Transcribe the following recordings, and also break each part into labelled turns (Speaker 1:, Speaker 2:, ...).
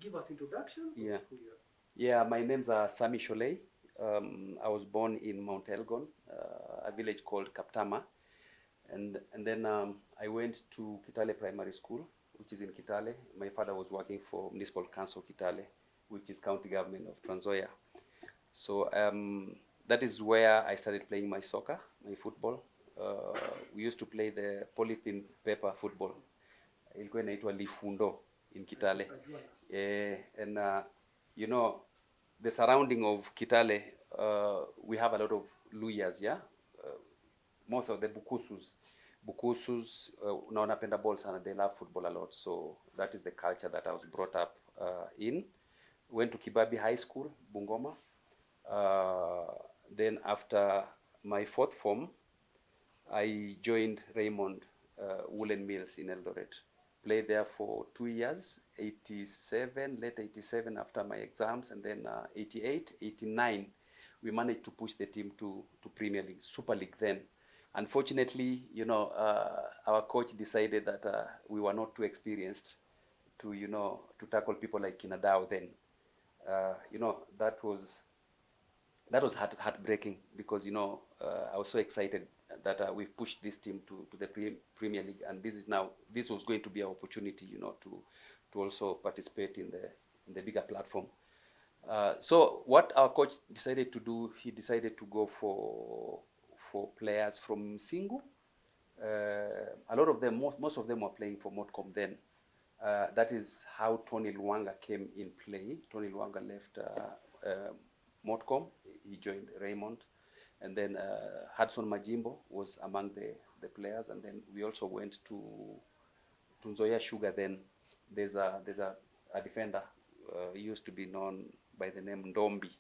Speaker 1: give us introduction.
Speaker 2: Yeah. Yeah, my name's Sammy Sholei. I was born in Mount Elgon, a village called Kaptama, and then I went to Kitale Primary School, which is in Kitale. My father was working for Municipal Council Kitale, which is county government of Trans Nzoia. So that is where I started playing my soccer, my football. We used to play the polythene paper football. Ilikuwa inaitwa Lifundo in Kitale. And you know, the surrounding of Kitale, we have a lot of Luyas, yeah? Most of the Bukusus, na wanapenda ball sana, they love football a lot. So that is the culture that I was brought up in. Went to Kibabi High School, Bungoma. Then after my fourth form, I joined Raymond Woolen Mills in Eldoret. Played there for 2 years, 87, late 87 after my exams, and then 88, 89, we managed to push the team to Premier League, Super League then. Unfortunately, you know, our coach decided that we were not too experienced to, you know, to tackle people like Kinadao then. You know, that was heartbreaking because, you know, I was so excited that we pushed this team to the Premier League, and this was going to be our opportunity, you know, to also participate in the bigger platform. So what our coach decided to do, he decided to go for players from Singu. A lot of them, most of them were playing for Motcom then. That is how Tony Luanga came in play. Tony Luanga left Motcom, he joined Raymond, and then Hudson Majimbo was among the players, and then we also went to Nzoia Sugar. Then there's a defender, he used to be known by the name Ndombi.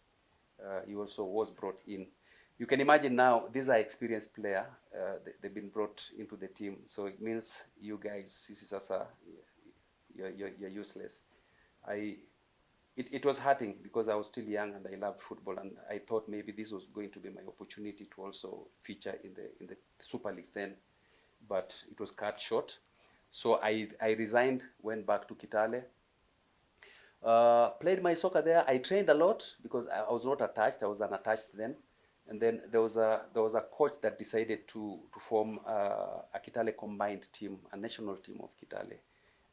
Speaker 2: He also was brought in. You can imagine now, these are experienced players. They've been brought into the team, so it means you guys, this is as you're useless. It was hurting because I was still young and I loved football, and I thought maybe this was going to be my opportunity to also feature in the Super League then, but it was cut short. So I resigned, went back to Kitale, played my soccer there. I trained a lot because I was not attached. I was unattached then. And then there was a coach that decided to form a Kitale combined team, a national team of Kitale,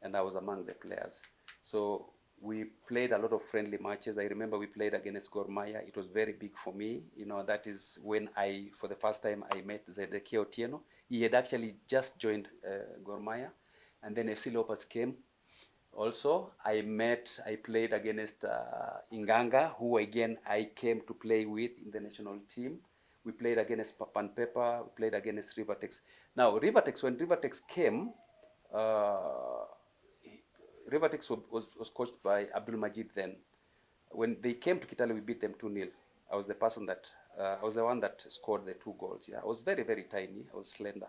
Speaker 2: and I was among the players. So we played a lot of friendly matches. I remember we played against Gor Mahia. It was very big for me. You know, that is when for the first time, I met Zedekia Otieno. He had actually just joined Gor Mahia, and then FC Leopards came. Also, I played against Inganga, who again I came to play with in the national team. We played against Papan Pepa, we played against Rivertex. Now, when Rivertex came, Rivertex was coached by Abdul Majid then. When they came to Kitale, we beat them 2-0. I was the one that scored the 2 goals. Yeah, I was very, very tiny. I was slender.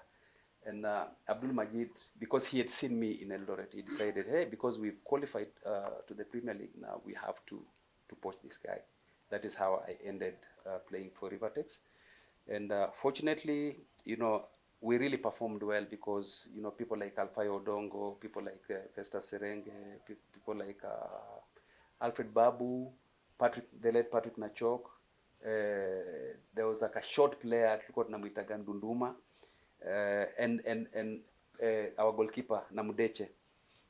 Speaker 2: And Abdul Majid, because he had seen me in Eldoret, he decided, hey, because we've qualified to the Premier League now, we have to poach this guy. That is how I ended playing for Rivertex. And fortunately, you know, we really performed well because, you know, people like Alfayo Odongo, people like Festus Serenge, people like Alfred Babu, the late Patrick Nachok. There was like a short player, tulikuwa tunamwitaga Ndunduma, and our goalkeeper Namudeche.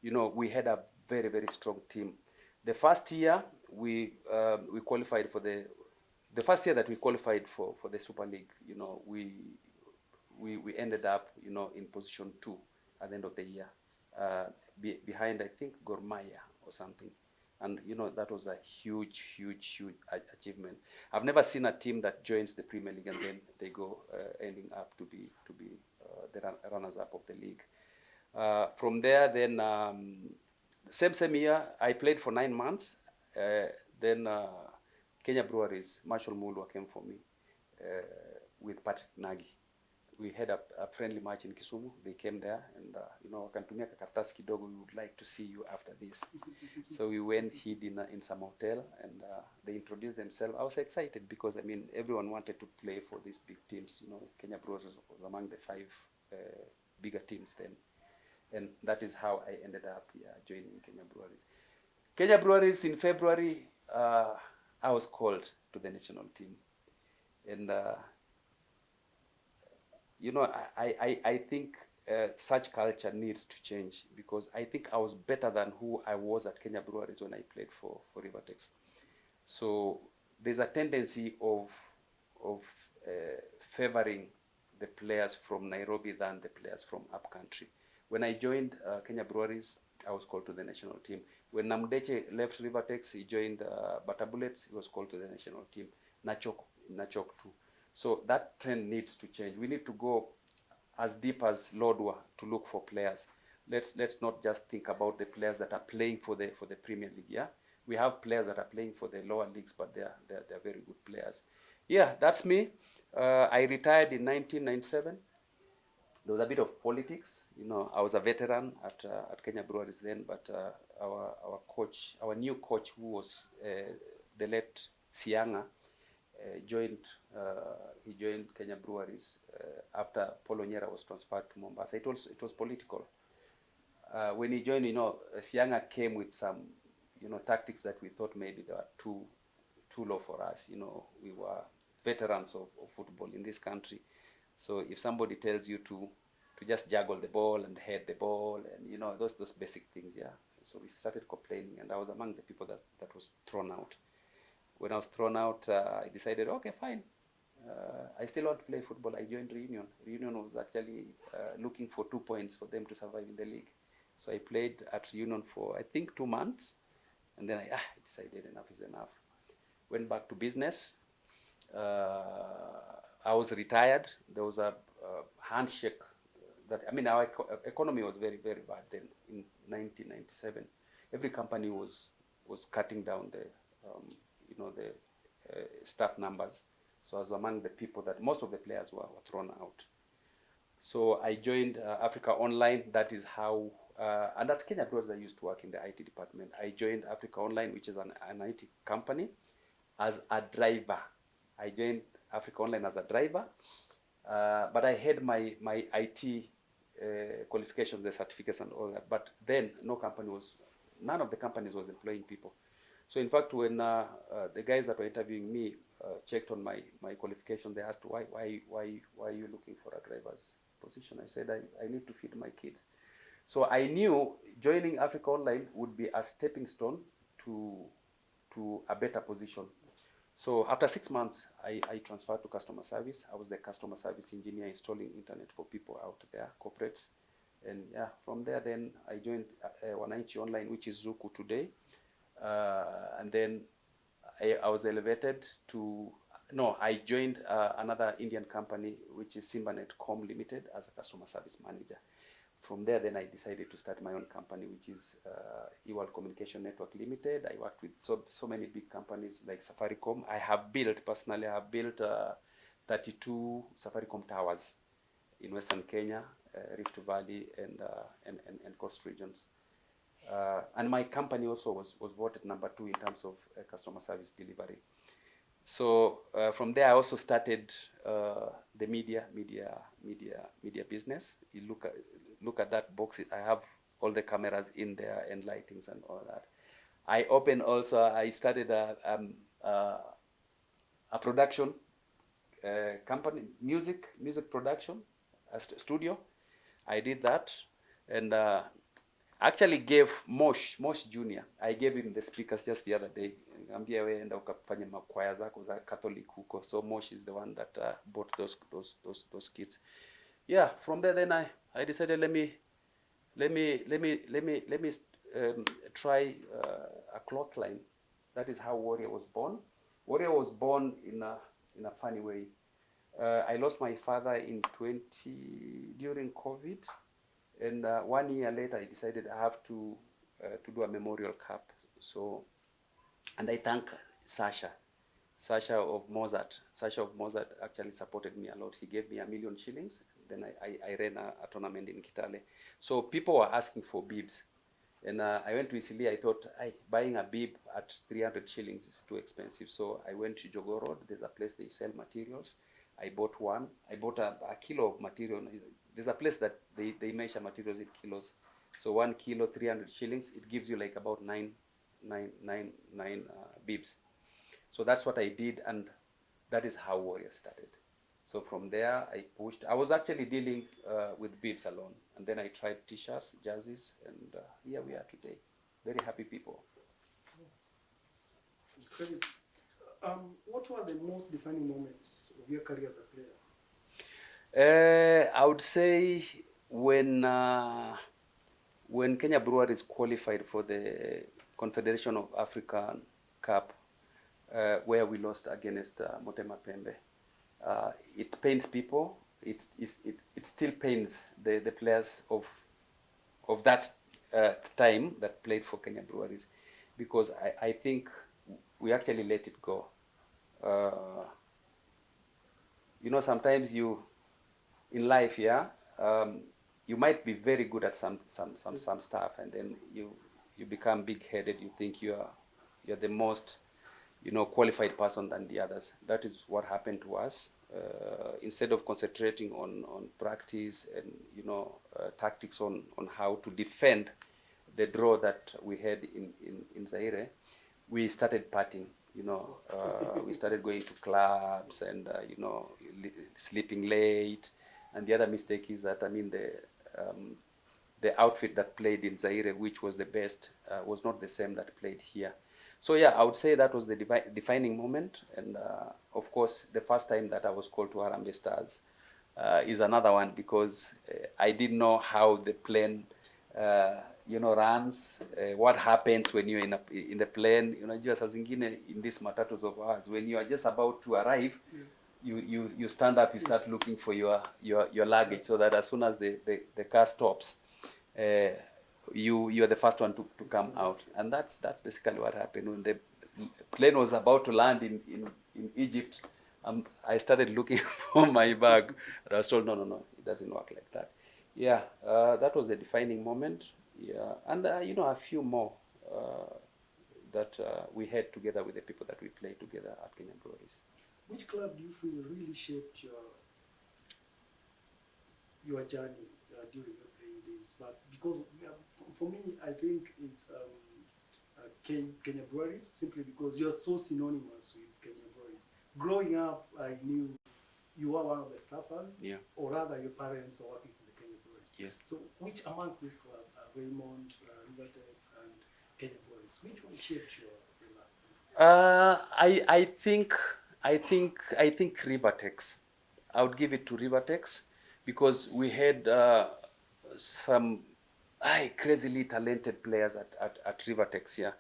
Speaker 2: You know, we had a very, very strong team. The first year we qualified for the first year that we qualified for the Super League, you know, we ended up, you know, in position 2 at the end of the year, behind, I think, Gor Mahia or something. And, you know, that was a huge, huge, huge achievement. I've never seen a team that joins the Premier League and then they go ending up to be the runners-up of the league. From there, then, same year, I played for 9 months. Then Kenya Breweries, Marshall Mulwa came for me with Patrick Nagy. We had a friendly match in Kisumu. They came there and, you know, wakantumia kakartasi kidogo, we would like to see you after this. So we went, hid in some hotel, and they introduced themselves. I was excited because, I mean, everyone wanted to play for these big teams. You know, Kenya Brewers was among the 5 bigger teams then. And that is how I ended up joining Kenya Breweries. Kenya Breweries in February, I was called to the national team. And, you know, I think such culture needs to change, because I think I was better than who I was at Kenya Breweries when I played for Rivertex. So there's a tendency of favoring the players from Nairobi than the players from upcountry. When I joined Kenya Breweries, I was called to the national team. When Namdeche left Rivertex, he joined Bata Bullets, he was called to the national team. Nachok too. So that trend needs to change. We need to go as deep as Lodwar to look for players. Let's not just think about the players that are playing for the Premier League. Yeah, we have players that are playing for the lower leagues, but they're very good players. Yeah, that's me. I retired in 1997. There was a bit of politics. You know, I was a veteran at Kenya Breweries then, but our coach, our new coach, who was the late Sianga, joined. He joined Kenya Breweries after Paul Onyera was transferred to Mombasa. It was political. When he joined, you know, Sianga came with some, you know, tactics that we thought maybe they were too low for us. You know, we were veterans of football in this country. So if somebody tells you to just juggle the ball and head the ball, and you know, those basic things, yeah. So we started complaining, and I was among the people that was thrown out. When I was thrown out, I decided, okay, fine. I still want to play football. I joined Reunion. Reunion was actually looking for 2 points for them to survive in the league. So I played at Reunion for, I think, 2 months. And then I decided enough is enough. Went back to business. I was retired. There was a handshake that, I mean, our economy was very, very bad then in 1997. Every company was cutting down the, you know, the staff numbers. So I was among the people that most of the players were thrown out. So I joined Africa Online. That is how, and at Kenya Breweries, I used to work in the IT department. I joined Africa Online, which is an IT company, as a driver. I joined Africa Online as a driver, but I had my IT qualifications, the certificates and all that. But then none of the companies was employing people. So in fact, when the guys that were interviewing me checked on my qualification, they asked, why are you looking for a driver's position? I said, I need to feed my kids. So I knew joining Africa Online would be a stepping stone to a better position. So after 6 months, I transferred to customer service. I was the customer service engineer installing internet for people out there, corporates. And yeah, from there then I joined Wananchi Online, which is Zuku today. And then I was elevated to, no, I joined another Indian company, which is Simbanet.com Limited, as a customer service manager. From there, then I decided to start my own company, which is eWorld Communication Network Limited. I worked with so many big companies like Safaricom. I have built 32 Safaricom towers in Western Kenya, Rift Valley, and coast regions. And my company also was voted number 2 in terms of customer service delivery. So from there, I also started the media business. You look at that box. I have all the cameras in there and lightings and all that. I started a production company, music production, a studio. I did that, and actually gave Mosh Junior. I gave him the speakers just the other day. Ambia wewe enda ukafanya makwaya zako za Catholic huko. So Mosh is the one that bought those kits. Yeah, from there then I decided let me try a cloth line. That is how Warrior was born. Warrior was born in a funny way. I lost my father in during COVID. And 1 year later, I decided I have to do a memorial cup. So, and I thank Sasha of Mozart. Sasha of Mozart actually supported me a lot. He gave me 1 million shillings. Then I ran a tournament in Kitale. So people were asking for bibs. And I went to Isili. I thought, buying a bib at 300 shillings is too expensive. So I went to Jogo Road. There's a place they sell materials. I bought one. I bought a kilo of material. There's a place that they measure materials in kilos. So 1 kilo, 300 shillings. It gives you like about 9 nine bibs. So that's what I did, and that is how Warriors started. So from there, I pushed. I was actually dealing with bibs alone, and then I tried t-shirts, jerseys, and here we are today. Very happy people.
Speaker 1: Incredible. What were the most defining moments of your career as a player?
Speaker 2: I would say when Kenya Breweries qualified for the Confederation of African Cup, where we lost against Motema Pembe. It pains people. It still pains the players of that time that played for Kenya Breweries, because I think we actually let it go. Sometimes in life, yeah, you might be very good at some stuff, and then you become big-headed. You think you're the most qualified person than the others. That is what happened to us. Instead of concentrating on practice and tactics on how to defend the draw that we had in Zaire, we started partying. We started going to clubs and sleeping late. And the other mistake is that the outfit that played in Zaire, which was the best, was not the same that played here. So yeah, I would say that was the defining moment. And of course, the first time that I was called to Harambee Stars is another one, because I didn't know how the plane runs, what happens when you're in the plane. Just as in these matatus of ours, when you are just about to arrive, you stand up, you start looking for your luggage, so that as soon as the car stops, you are the first one to come out. And that's basically what happened. When the plane was about to land in Egypt, I started looking for my bag. And I was told, no, it doesn't work like that. Yeah, that was the defining moment. Yeah, and a few more that we had together with the people that we played together at Kenya Breweries.
Speaker 1: Which club do you feel really shaped your journey during your playing days? But because for me, I think it's Kenya Breweries, simply because you're so synonymous with Kenya Breweries. Growing up, I knew you were one of the staffers,
Speaker 2: yeah,
Speaker 1: or rather your parents are working for the Kenya Breweries.
Speaker 2: Yeah.
Speaker 1: So which amongst these clubs, Raymond, Rivertex, and Kenya Breweries, which one shaped your life?
Speaker 2: I think Rivertex. I would give it to Rivertex, because we had some crazily talented players at Rivertex. Yeah,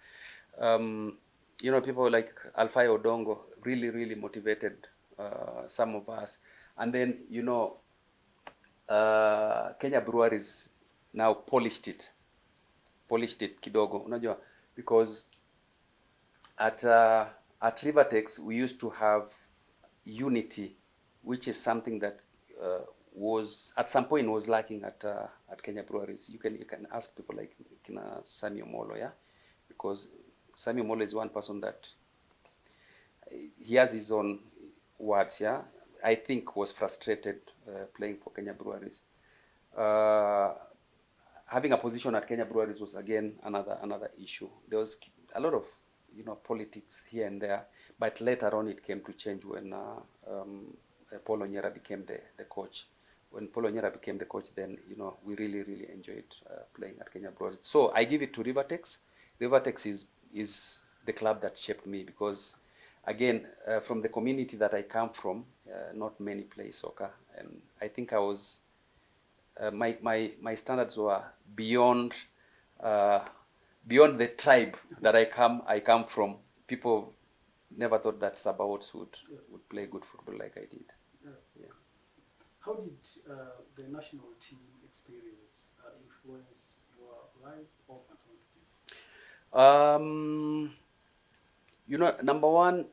Speaker 2: people like Alfai Odongo really motivated some of us, and then Kenya Breweries now polished it kidogo, unajua, because at Rivertex we used to have unity, which is something that was at some point was lacking at Kenya Breweries. You can ask people like Sammy Molo, yeah, because Sammy Molo is one person that he has his own words, yeah. I think was frustrated playing for Kenya Breweries. Having a position at Kenya Breweries was again another issue. There was a lot of politics here and there, but later on it came to change when Paul Onyera became the coach. When Paul Onyera became the coach, then we really enjoyed playing at Kenya Breweries. So I give it to Rivertex. Rivertex is the club that shaped me, because again, from the community that I come from, not many play soccer, and I think I was my standards were beyond the tribe that I come from. People never thought that Sabaots would play good football like I did. Yeah.
Speaker 1: How did the national team experience influence your life, off and on?
Speaker 2: Number one,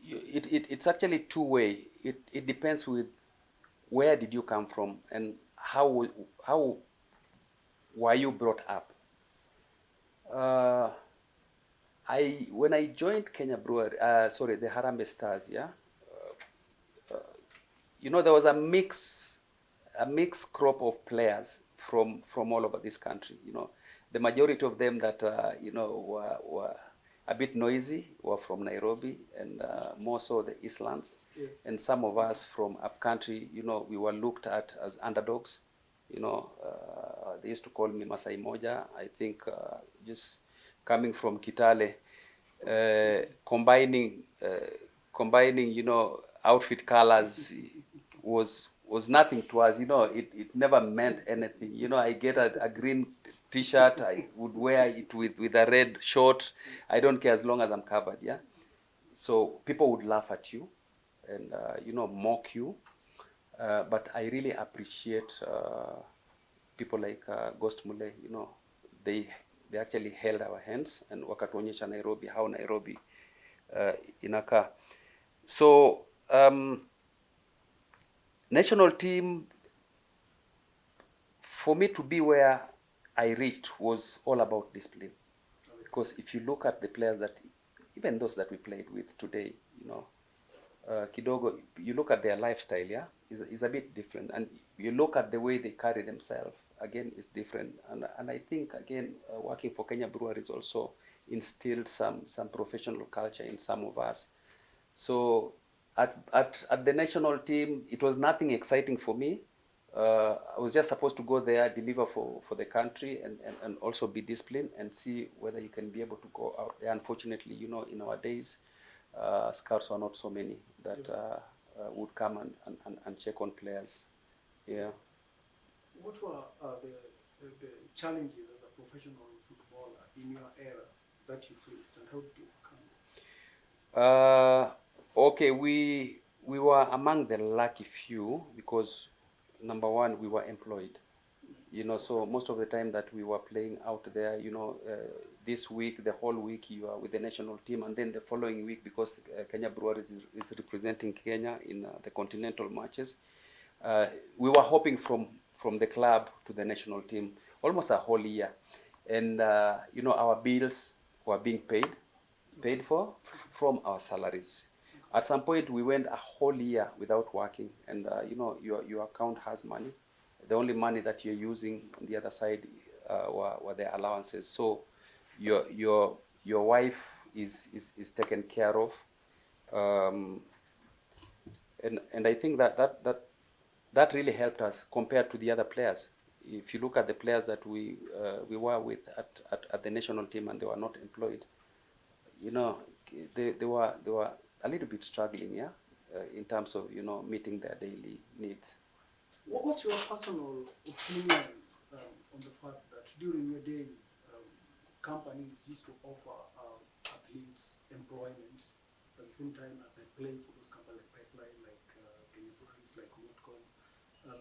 Speaker 2: it's actually two-way. It depends with where did you come from and how were you brought up. When I joined Kenya Brewery, the Harambee Stars, yeah, there was a mixed crop of players from all over this country. the majority of them that were a bit noisy were from Nairobi, and more so the Eastlands.
Speaker 1: Yeah.
Speaker 2: And some of us from upcountry, we were looked at as underdogs. They used to call me Masai Moja. I think just coming from Kitale, combining, outfit colors was nothing to us. It never meant anything. I get a green T-shirt, I would wear it with a red short. I don't care as long as I'm covered. Yeah. So people would laugh at you and mock you. But I really appreciate people like Ghost Mule. They actually held our hands and wakatuonyesha Nairobi, how Nairobi inakaa. So national team, for me to be where I reached was all about discipline. Because if you look at the players that, even those that we played with today, kidogo, you look at their lifestyle, yeah, is a bit different. And you look at the way they carry themselves, again, is different. And I think, again, working for Kenya Breweries also instilled some professional culture in some of us. So at the national team, it was nothing exciting for me. I was just supposed to go there, deliver for the country, and also be disciplined and see whether you can be able to go out there. Unfortunately, in our days, scouts are not so many that would come and check on players. Yeah.
Speaker 1: What were the challenges as a professional footballer in your era that you faced, and how did you overcome them?
Speaker 2: Okay, we were among the lucky few because, number one, we were employed. So most of the time that we were playing out there, this week, the whole week you are with the national team, and then the following week, because Kenya Breweries is representing Kenya in the continental matches, we were hopping from the club to the national team almost a whole year. And, our bills were being paid for from our salaries. At some point, we went a whole year without working, and your account has money. The only money that you're using on the other side were the allowances. So your wife is taken care of, and I think that really helped us compared to the other players. If you look at the players that we were with at the national team and they were not employed, they were a little bit struggling, yeah, in terms of meeting their daily needs.
Speaker 1: What's your personal opinion on the fact that during your days, companies used to offer athletes employment at the same time as they play for those companies like Pipeline, like Kenya Breweries, like Motcom,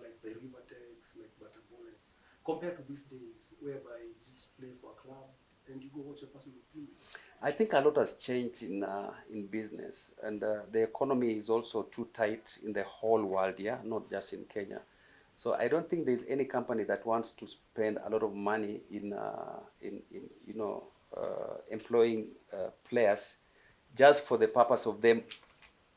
Speaker 1: like the Rivertex, like Butter Bullets, compared to these days whereby you just play for a club and you go? What's your personal opinion?
Speaker 2: I think a lot has changed in business, and the economy is also too tight in the whole world, yeah, not just in Kenya. So I don't think there's any company that wants to spend a lot of money in employing players just for the purpose of them,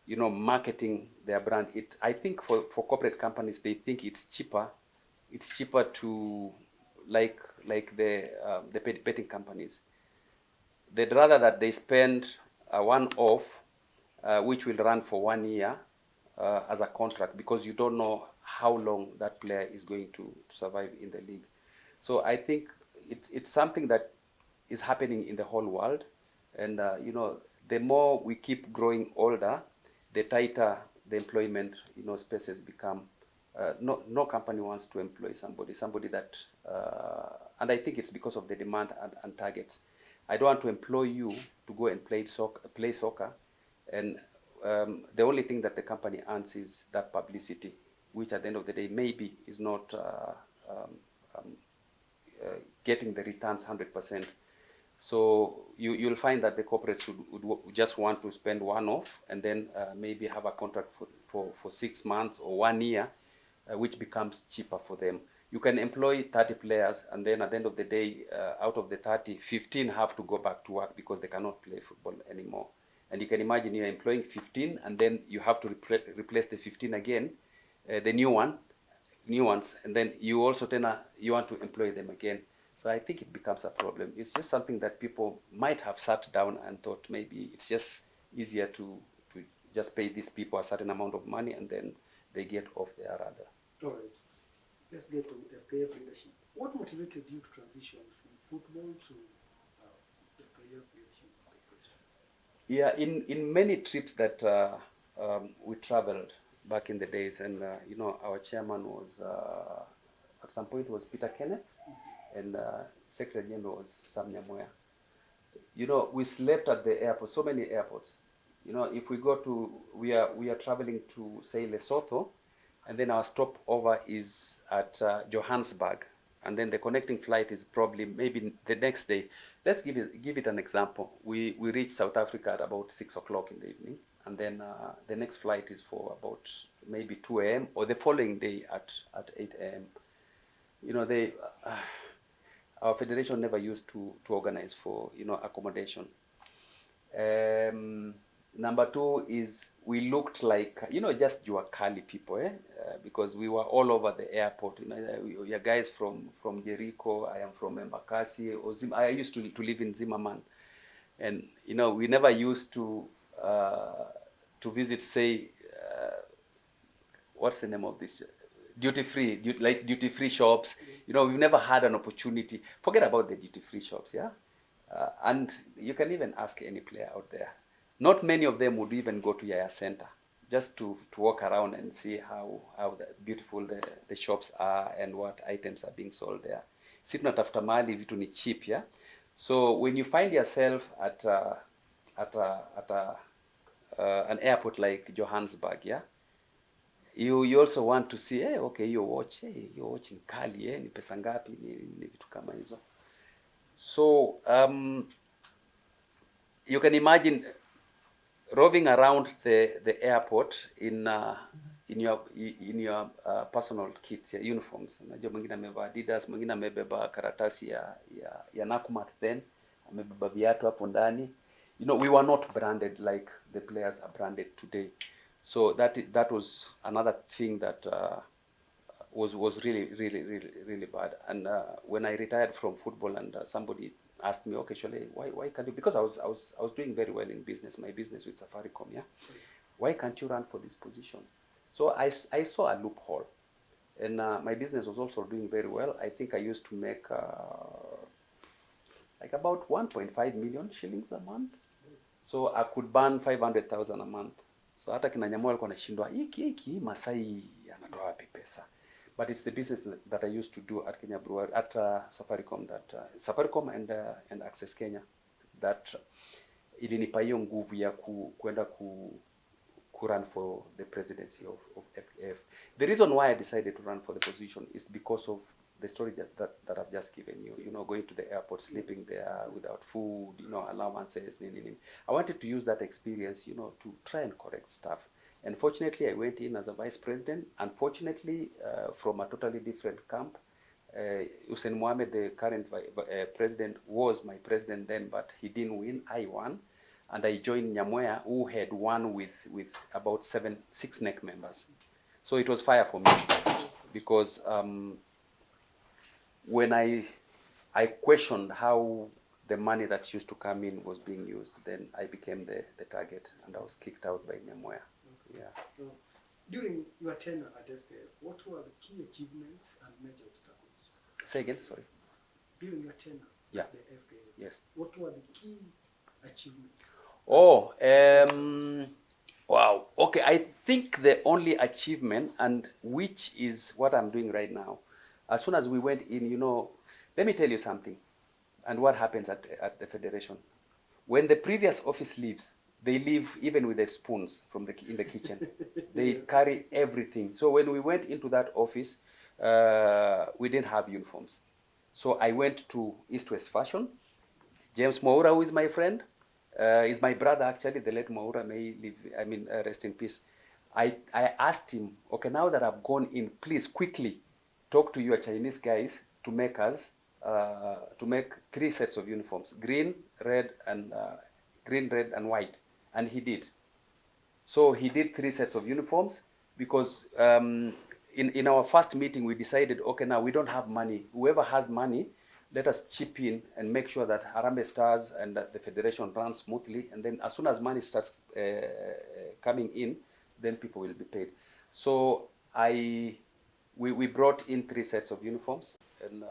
Speaker 2: marketing their brand. I think for corporate companies, they think it's cheaper. It's cheaper to like the betting companies. They'd rather that they spend a one-off, which will run for 1 year as a contract, because you don't know how long that player is going to survive in the league. So I think it's something that is happening in the whole world, and the more we keep growing older, the tighter the employment spaces become. No company wants to employ somebody that, and I think it's because of the demand and targets. I don't want to employ you to go and play soccer, and the only thing that the company earns is that publicity, which at the end of the day maybe is not getting the returns 100%. So you'll find that the corporates would just want to spend one-off and then maybe have a contract for 6 months or 1 year, which becomes cheaper for them. You can employ 30 players, and then at the end of the day, out of the 30, 15 have to go back to work because they cannot play football anymore. And you can imagine you're employing 15, and then you have to replace the 15 again, the new ones, and then you also you want to employ them again. So I think it becomes a problem. It's just something that people might have sat down and thought maybe it's just easier to just pay these people a certain amount of money and then they get off their radar.
Speaker 1: All right. Let's get to FKF leadership. What motivated you to transition from football to FKF leadership?
Speaker 2: Yeah, in many trips that we traveled back in the days, and our chairman was at some point was Peter Kenneth, and Secretary General was Sam Nyamoya. We slept at the airport, so many airports. If we go to, we are traveling to, say, Lesotho, and then our stopover is at Johannesburg, and then the connecting flight is probably maybe the next day. Let's give it an example. We reach South Africa at about 6 o'clock in the evening, and then the next flight is for about maybe 2 a.m. or the following day at 8 a.m. Our federation never used to organize for accommodation. Number two is we looked like just Juakali people, because we were all over the airport. You're guys from Jericho. I am from Embakasi. I used to live in Zimmerman, and we never used to visit, say, what's the name of this? Duty free shops. We've never had an opportunity. Forget about the duty free shops, yeah. And you can even ask any player out there. Not many of them would even go to Yaya Center just to walk around and see how beautiful the shops are and what items are being sold there. Si tunatafuta mahali vitu ni cheap, yeah. So when you find yourself at an airport like Johannesburg, yeah, you also want to see, okay, your watch ni kali, ni pesa ngapi, ni vitu kama hizo. So you can imagine roving around the airport in your personal kits, ya uniforms. Unajua mwingine amevaa Adidas, mwingine amebeba karatasi ya Nakumatt, then amebeba viatu hapo ndani. We were not branded like the players are branded today. So that was another thing that was really bad. And when I retired from football, and somebody asked me, okay, Sholei, why can't you? Because I was doing very well in business, my business with Safaricom, yeah. Why can't you run for this position? So I saw a loophole, and my business was also doing very well. I think I used to make like about 1.5 million shillings a month. So I could burn 500,000 a month. So hata kina Nyamoya alikuwa anashindwa hiki Masai anatoa wapi pesa. But it's the business that I used to do at Kenya Brewery, at Safaricom, Safaricom and Access Kenya, that ilinipa hiyo nguvu ya kwenda run for the presidency of FKF. The reason why I decided to run for the position is because of the story that I've just given you. Going to the airport, sleeping there without food, allowances. I wanted to use that experience, to try and correct stuff. And fortunately, I went in as a vice president. Unfortunately, from a totally different camp. Hussein Mohamed, the current president, was my president then, but he didn't win. I won. And I joined Nyamoya, who had won with about 6 NEC members. So it was fire for me, because when I questioned how the money that used to come in was being used, then I became the target, and I was kicked out by Nyamoya. Okay. Yeah.
Speaker 1: So, during your tenure at FKF, what were the key achievements and major obstacles?
Speaker 2: Say again, sorry.
Speaker 1: During your tenure at the FKF,
Speaker 2: yes.
Speaker 1: What were the key achievements?
Speaker 2: Oh, wow. Okay, I think the only achievement, and which is what I'm doing right now, as soon as we went in, let me tell you something, and what happens at the federation. When the previous office leaves, they leave even with their spoons in the kitchen. They carry everything. So when we went into that office, we didn't have uniforms. So I went to East West Fashion. James Moura, who is my friend, is my brother actually, the late Moura, may live, rest in peace. I asked him, okay, now that I've gone in, please quickly talk to your Chinese guys to make us, to make 3 sets of uniforms, green, red, and white. And he did. So he did 3 sets of uniforms, because in our first meeting we decided, okay, now we don't have money. Whoever has money let us chip in and make sure that Harambee Stars and the federation runs smoothly. And then as soon as money starts coming in, then people will be paid. So we brought in 3 sets of uniforms, and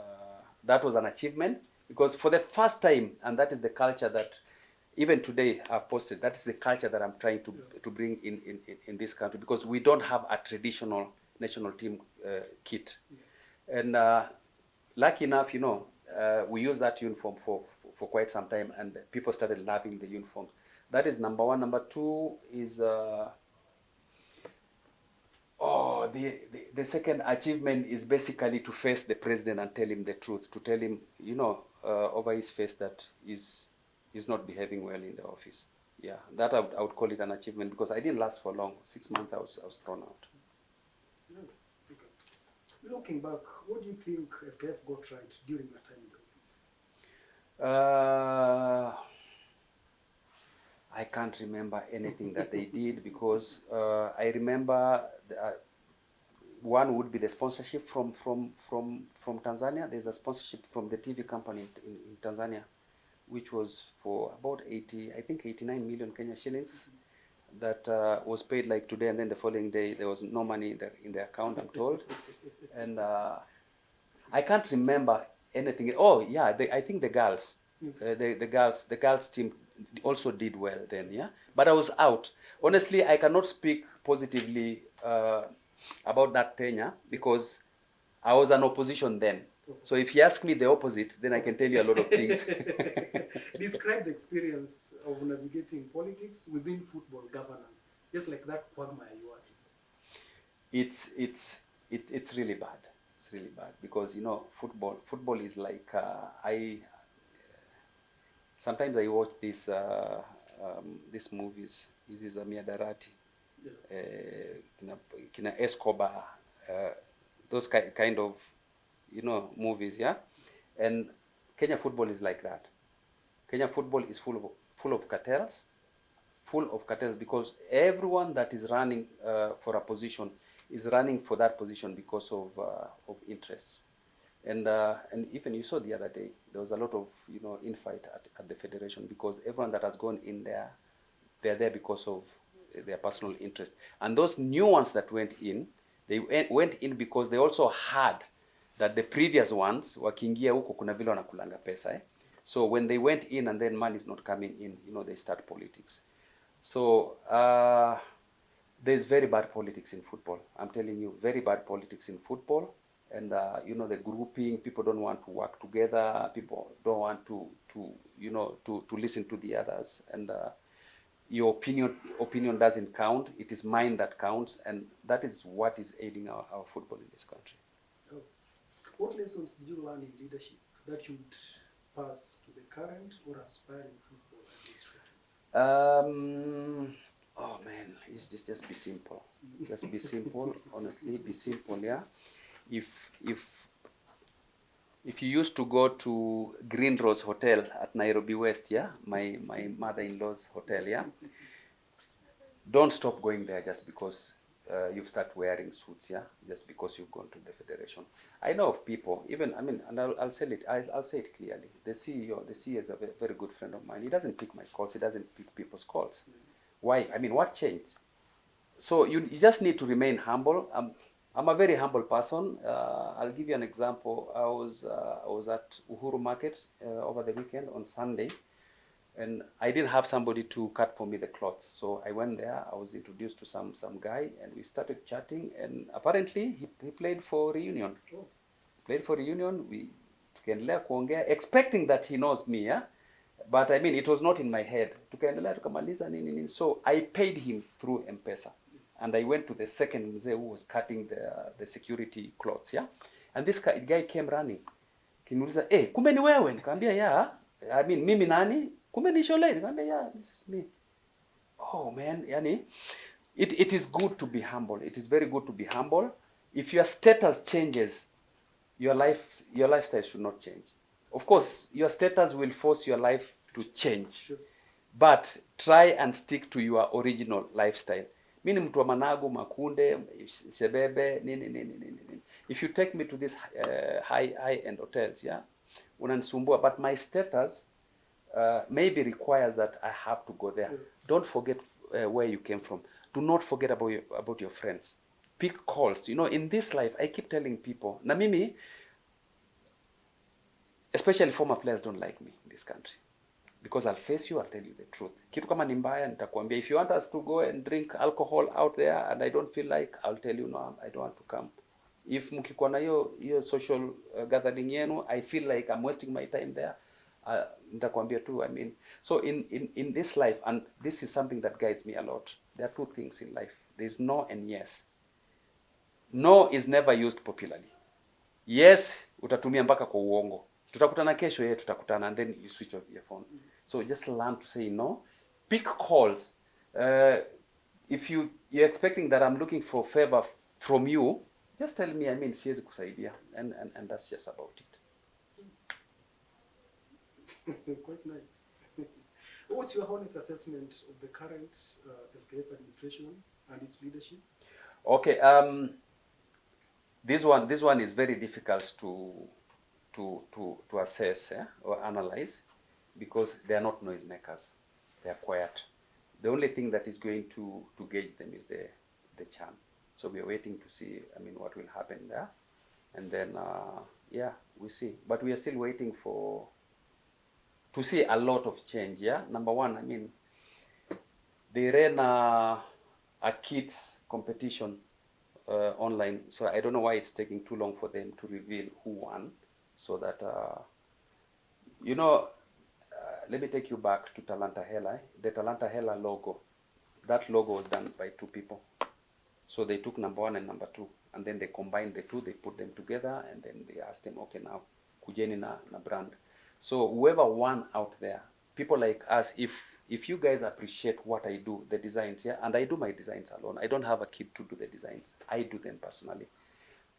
Speaker 2: that was an achievement, because for the first time, and that is the culture that even today I've posted, that is the culture that I'm trying to bring in this country, because we don't have a traditional national team kit. And lucky enough, we used that uniform for quite some time, and people started loving the uniforms. That is number one. Number two is the second achievement is basically to face the president and tell him the truth, to tell him, over his face that he's not behaving well in the office. Yeah, that I would call it an achievement, because I didn't last for long. 6 months I was thrown out.
Speaker 1: Okay. Looking back, what do you think FKF got right during your time in the office?
Speaker 2: I can't remember anything that they did, because I remember one would be the sponsorship from Tanzania. There's a sponsorship from the TV company in Tanzania, which was for about 89 million Kenya shillings. That was paid like today, and then the following day there was no money in the account, I'm told. And I can't remember anything. Oh yeah, I think the girls, the girls team also did well then, yeah. But I was out. Honestly, I cannot speak positively about that tenure, because I was an opposition then. So if you ask me the opposite, then I can tell you a lot of things.
Speaker 1: Describe the experience of navigating politics within football governance, just like that quagmire you are in.
Speaker 2: It's really bad. It's really bad, because football is like sometimes I watch these movies. This is Miadarati, Kina Escobar, those kind of movies, yeah. And Kenya football is like that. Kenya football is full of cartels, because everyone that is running for a position is running for that position because of interests. And even you saw the other day, there was a lot of infight at the federation, because everyone that has gone in there, they're there because of their personal interest. And those new ones that went in, they went in because they also heard that the previous ones wakiingia huko kuna vile wanakulanga pesa, eh? So when they went in and then money is not coming in, they start politics. So there's very bad politics in football. I'm telling you, very bad politics in football. And the grouping, people don't want to work together. People don't want to listen to the others. And your opinion doesn't count. It is mine that counts, and that is what is ailing our football in this country.
Speaker 1: Oh. What lessons did you learn in leadership that you would pass to the current or aspiring football administrators?
Speaker 2: Oh man, just be simple. Just be simple. Honestly, be simple. Yeah. If you used to go to Green Rose Hotel at Nairobi West, yeah, my mother-in-law's hotel, yeah, don't stop going there just because you've started wearing suits, yeah, just because you've gone to the federation. I know of people, even, and I'll say it clearly. The CEO is a very good friend of mine. He doesn't pick my calls. He doesn't pick people's calls. Why? What changed? So you just need to remain humble. I'm a very humble person. I'll give you an example. I was at Uhuru Market over the weekend on Sunday, and I didn't have somebody to cut for me the clothes. So I went there. I was introduced to some guy, and we started chatting. And apparently he played for Reunion. We tukaendelea kuongea, expecting that he knows me, yeah. But it was not in my head. Tukaendelea tukamaliza nini. So I paid him through M-Pesa. And I went to the second mzee who was cutting the security clothes, yeah? And this guy came running. Kiniuliza, kumbe ni wewe? Nikamwambia, yeah. Mimi nani? Kumbe ni Sholei? Nikamwambia, yeah, this is me. Oh man, yani, it is good to be humble. It is very good to be humble. If your status changes, your lifestyle should not change. Of course, your status will force your life to change.
Speaker 1: Sure.
Speaker 2: But try and stick to your original lifestyle. Mimi mtu wa Managu, Makunde, Sebebe, nini. If you take me to these high-end hotels, yeah, unanisumbua, but my status maybe requires that I have to go there. Don't forget where you came from. Do not forget about your friends. Pick calls. You know, in this life, I keep telling people, na mimi, especially former players don't like me in this country. Because I'll face you, I'll tell you the truth. Kitu kama ni mbaya, nitakwambia. If you want us to go and drink alcohol out there and I don't feel like, I'll tell you, no, I don't want to come. If mkikuwa na hiyo social gathering yenu, I feel like I'm wasting my time there, nitakwambia too. I mean, so in this life, and this is something that guides me a lot, there are two things in life. There's no and yes. No is never used popularly. Yes, utatumia mpaka kwa uongo. Tutakutana kesho, tutakutana, and then you switch off your phone. So just learn to say no. Pick calls. If you're expecting that I'm looking for favor from you, just tell me, I mean, siwezi kusaidia, and that's just about it.
Speaker 1: Quite nice. What's your honest assessment of the current FKF administration and its leadership?
Speaker 2: Okay, this one is very difficult to assess or analyze, because they are not noisemakers. They are quiet. The only thing that is going to gauge them is the charm. So we are waiting to see, I mean, what will happen there, and then yeah, we see. But we are still waiting to see a lot of change. Yeah, number one, I mean, they ran a kids competition online, so I don't know why it's taking too long for them to reveal who won. So that you know, let me take you back to Talanta Hela. The Talanta Hela logo, that logo was done by two people. So they took number one and number two, and then they combined the two, they put them together, and then they asked them, okay, now kujeni na brand. So whoever won out there, people like us, if you guys appreciate what I do, the designs, yeah, and I do my designs alone. I don't have a kid to do the designs. I do them personally.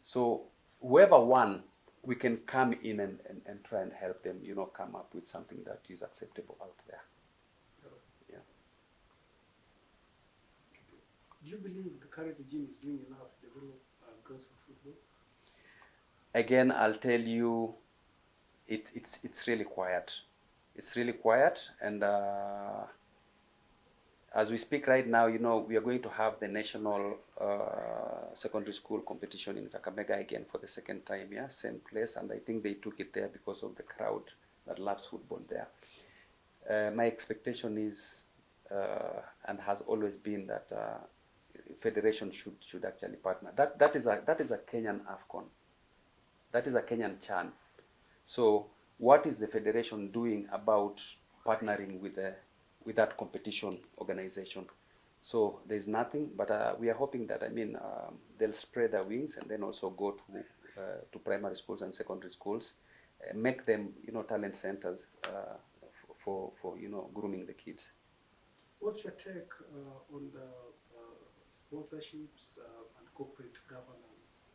Speaker 2: So whoever won, we can come in and try and help them, you know, come up with something that is acceptable out there. Yeah.
Speaker 1: Do you believe the current regime is doing enough to develop grassroots football?
Speaker 2: Again, I'll tell you, it's really quiet. It's really quiet, and as we speak right now, you know, we are going to have the national secondary school competition in Kakamega again for the second time, yeah, same place, and I think they took it there because of the crowd that loves football there. My expectation is, and has always been, that federation should actually partner. That is a Kenyan AFCON. That is a Kenyan CHAN. So what is the federation doing about partnering with that competition organization? So there's nothing, but we are hoping that, I mean, they'll spread their wings and then also go to primary schools and secondary schools, make them, you know, talent centers for you know, grooming the kids.
Speaker 1: What's your take on the sponsorships and corporate governance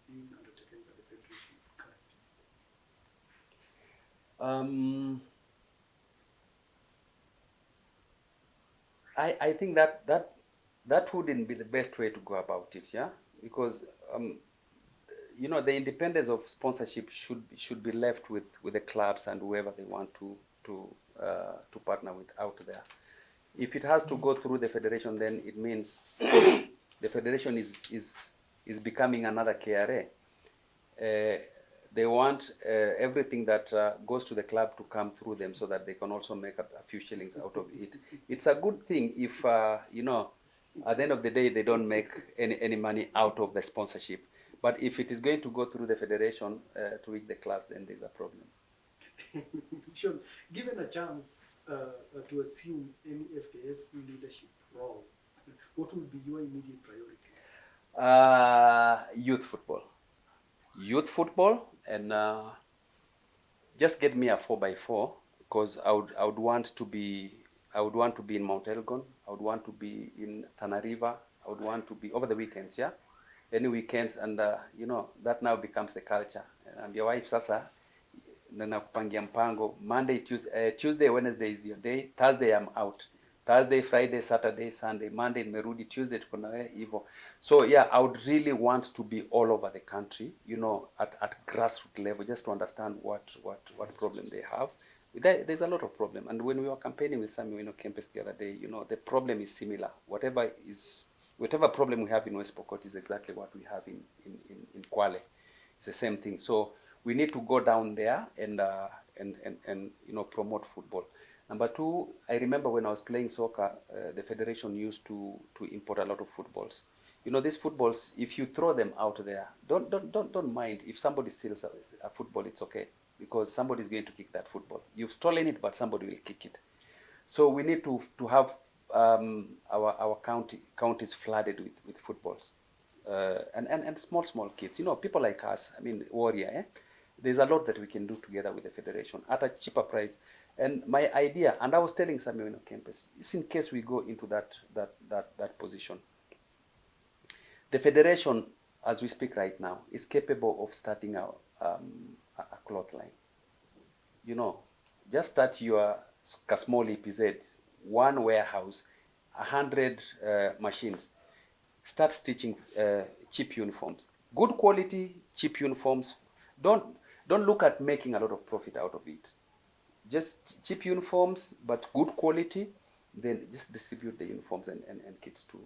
Speaker 1: being undertaken by the federation currently?
Speaker 2: I think that wouldn't be the best way to go about it, yeah, because you know, the independence of sponsorship should be left with the clubs and whoever they want to partner with out there. If it has to go through the federation, then it means the federation is becoming another KRA. They want everything that goes to the club to come through them, so that they can also make a few shillings out of it. It's a good thing if, you know, at the end of the day, they don't make any money out of the sponsorship. But if it is going to go through the federation to reach the clubs, then there's a problem.
Speaker 1: Sure. Given a chance to assume any FKF leadership role, what would be your immediate priority?
Speaker 2: Youth football. Youth football, and just get me a 4x4, because I would want to be in Mount Elgon. I would want to be in Tana River. I would want to be over the weekends, yeah, any weekends, and you know, that now becomes the culture. And your wife sasa nakupangia mpango, Monday, Tuesday, Wednesday is your day. Thursday I'm out. Thursday, Friday, Saturday, Sunday, Monday nimerudi, Tuesday tuko na wewe hivyo. So yeah, I would really want to be all over the country, you know, at grassroots level, just to understand what problem they have. There's a lot of problem, and when we were campaigning with Sammy campus the other day, you know, the problem is similar. Whatever problem we have in West Pokot is exactly what we have in Kwale. It's the same thing. So we need to go down there and you know, promote football. Number two, I remember when I was playing soccer, the federation used to import a lot of footballs. You know, these footballs, if you throw them out there, don't mind. If somebody steals a football, it's okay, because somebody is going to kick that football. You've stolen it, but somebody will kick it. So we need to have our counties flooded with footballs, and small kids. You know, people like us. I mean, Warrior. There's a lot that we can do together with the federation at a cheaper price. And my idea, and I was telling Sammy campus, is in case we go into that position, the federation, as we speak right now, is capable of starting a cloth line. You know, just start your small EPZ, one warehouse, 100 machines. Start stitching cheap uniforms, good quality, cheap uniforms. Don't look at making a lot of profit out of it. Just cheap uniforms, but good quality. Then just distribute the uniforms and kits to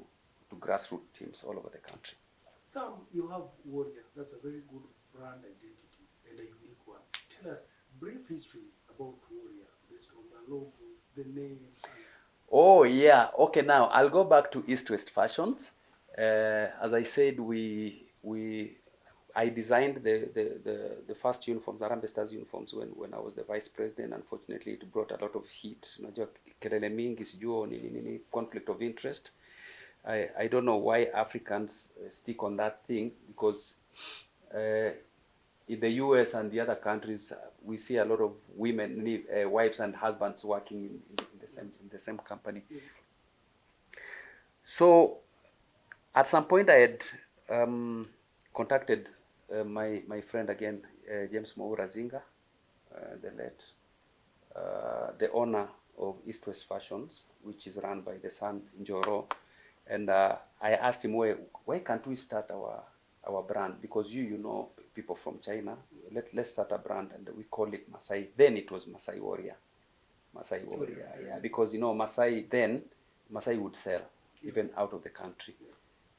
Speaker 2: grassroots teams all over the country.
Speaker 1: Sam, you have Warrior. That's a very good brand identity and a unique one. Tell us brief history about Warrior based on the logos, the name.
Speaker 2: Oh yeah. Okay. Now I'll go back to East West Fashions. As I said, I designed the first uniforms, the Harambee Stars uniforms, when I was the vice president. Unfortunately, it brought a lot of heat. Unajua kelele mingi, sijui nini, conflict of interest. I don't know why Africans stick on that thing, because in the US and the other countries, we see a lot of women, wives and husbands working in the same company. So at some point I had contacted my friend again, James Moura Zinga, the late, the owner of East West Fashions, which is run by the son Njoro, and I asked him, why can't we start our brand? Because you know people from China, let's start a brand, and we call it Masai. Then it was Masai Warrior, yeah, because you know Masai would sell even out of the country.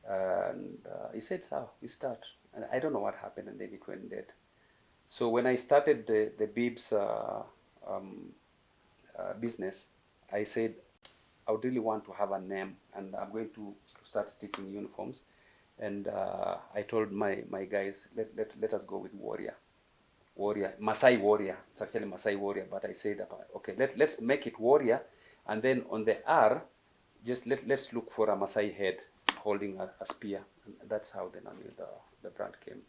Speaker 2: And he said, so we start. And I don't know what happened, and then it went dead. So when I started the Bibs business, I said, I would really want to have a name, and I'm going to start stitching uniforms. And I told my guys, let us go with Warrior, Masai Warrior. It's actually Masai Warrior, but I said, okay, let's make it Warrior, and then on the R, just let's look for a Masai head holding a spear. And that's how then the brand came.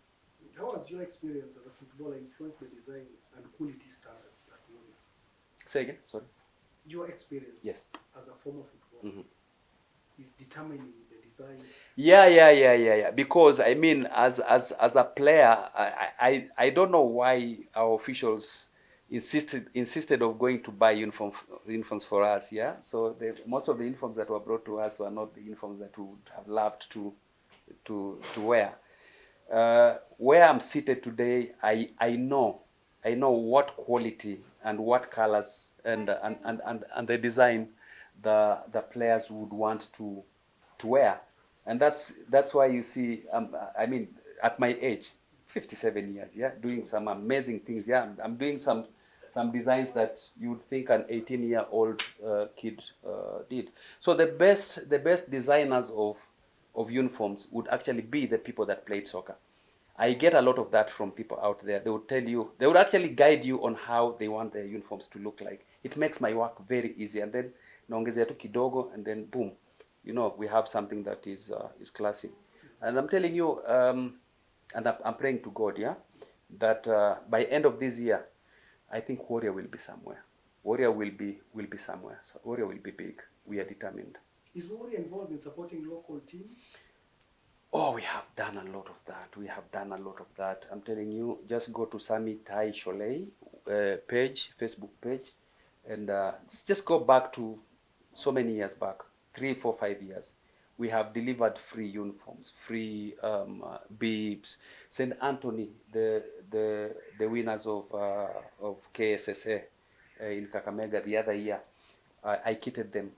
Speaker 1: How was your experience as a footballer influenced the design and quality standards at Warrior?
Speaker 2: Say again, sorry.
Speaker 1: Your experience,
Speaker 2: yes,
Speaker 1: as a former footballer, is determining the designs.
Speaker 2: Yeah. Because I mean, as a player, I don't know why our officials insisted of going to buy uniforms for us. Yeah, so most of the uniforms that were brought to us were not the uniforms that we would have loved to wear. Where I'm seated today, I know what quality and what colors and the design the players would want to wear, and that's why you see, I mean, at my age, 57 years, yeah, doing some amazing things. Yeah, I'm doing some designs that you would think an 18-year-old kid did. So the best designers of uniforms would actually be the people that played soccer. I get a lot of that from people out there. They would tell you, they would actually guide you on how they want their uniforms to look like. It makes my work very easy, and then naongezea tu kidogo, and then boom, you know, we have something that is classy. And I'm telling you, and I'm praying to God, yeah, that by end of this year, I think Warrior will be somewhere. Warrior will be somewhere. So Warrior will be big. We are determined.
Speaker 1: Is Warrior involved in supporting local teams?
Speaker 2: Oh, we have done a lot of that. I'm telling you, just go to Sammy Sholei page, Facebook page, and just go back to so many years back, 3, 4, 5 years. We have delivered free uniforms, free bibs. St. Anthony, the winners of KSSA in Kakamega the other year, I kitted them.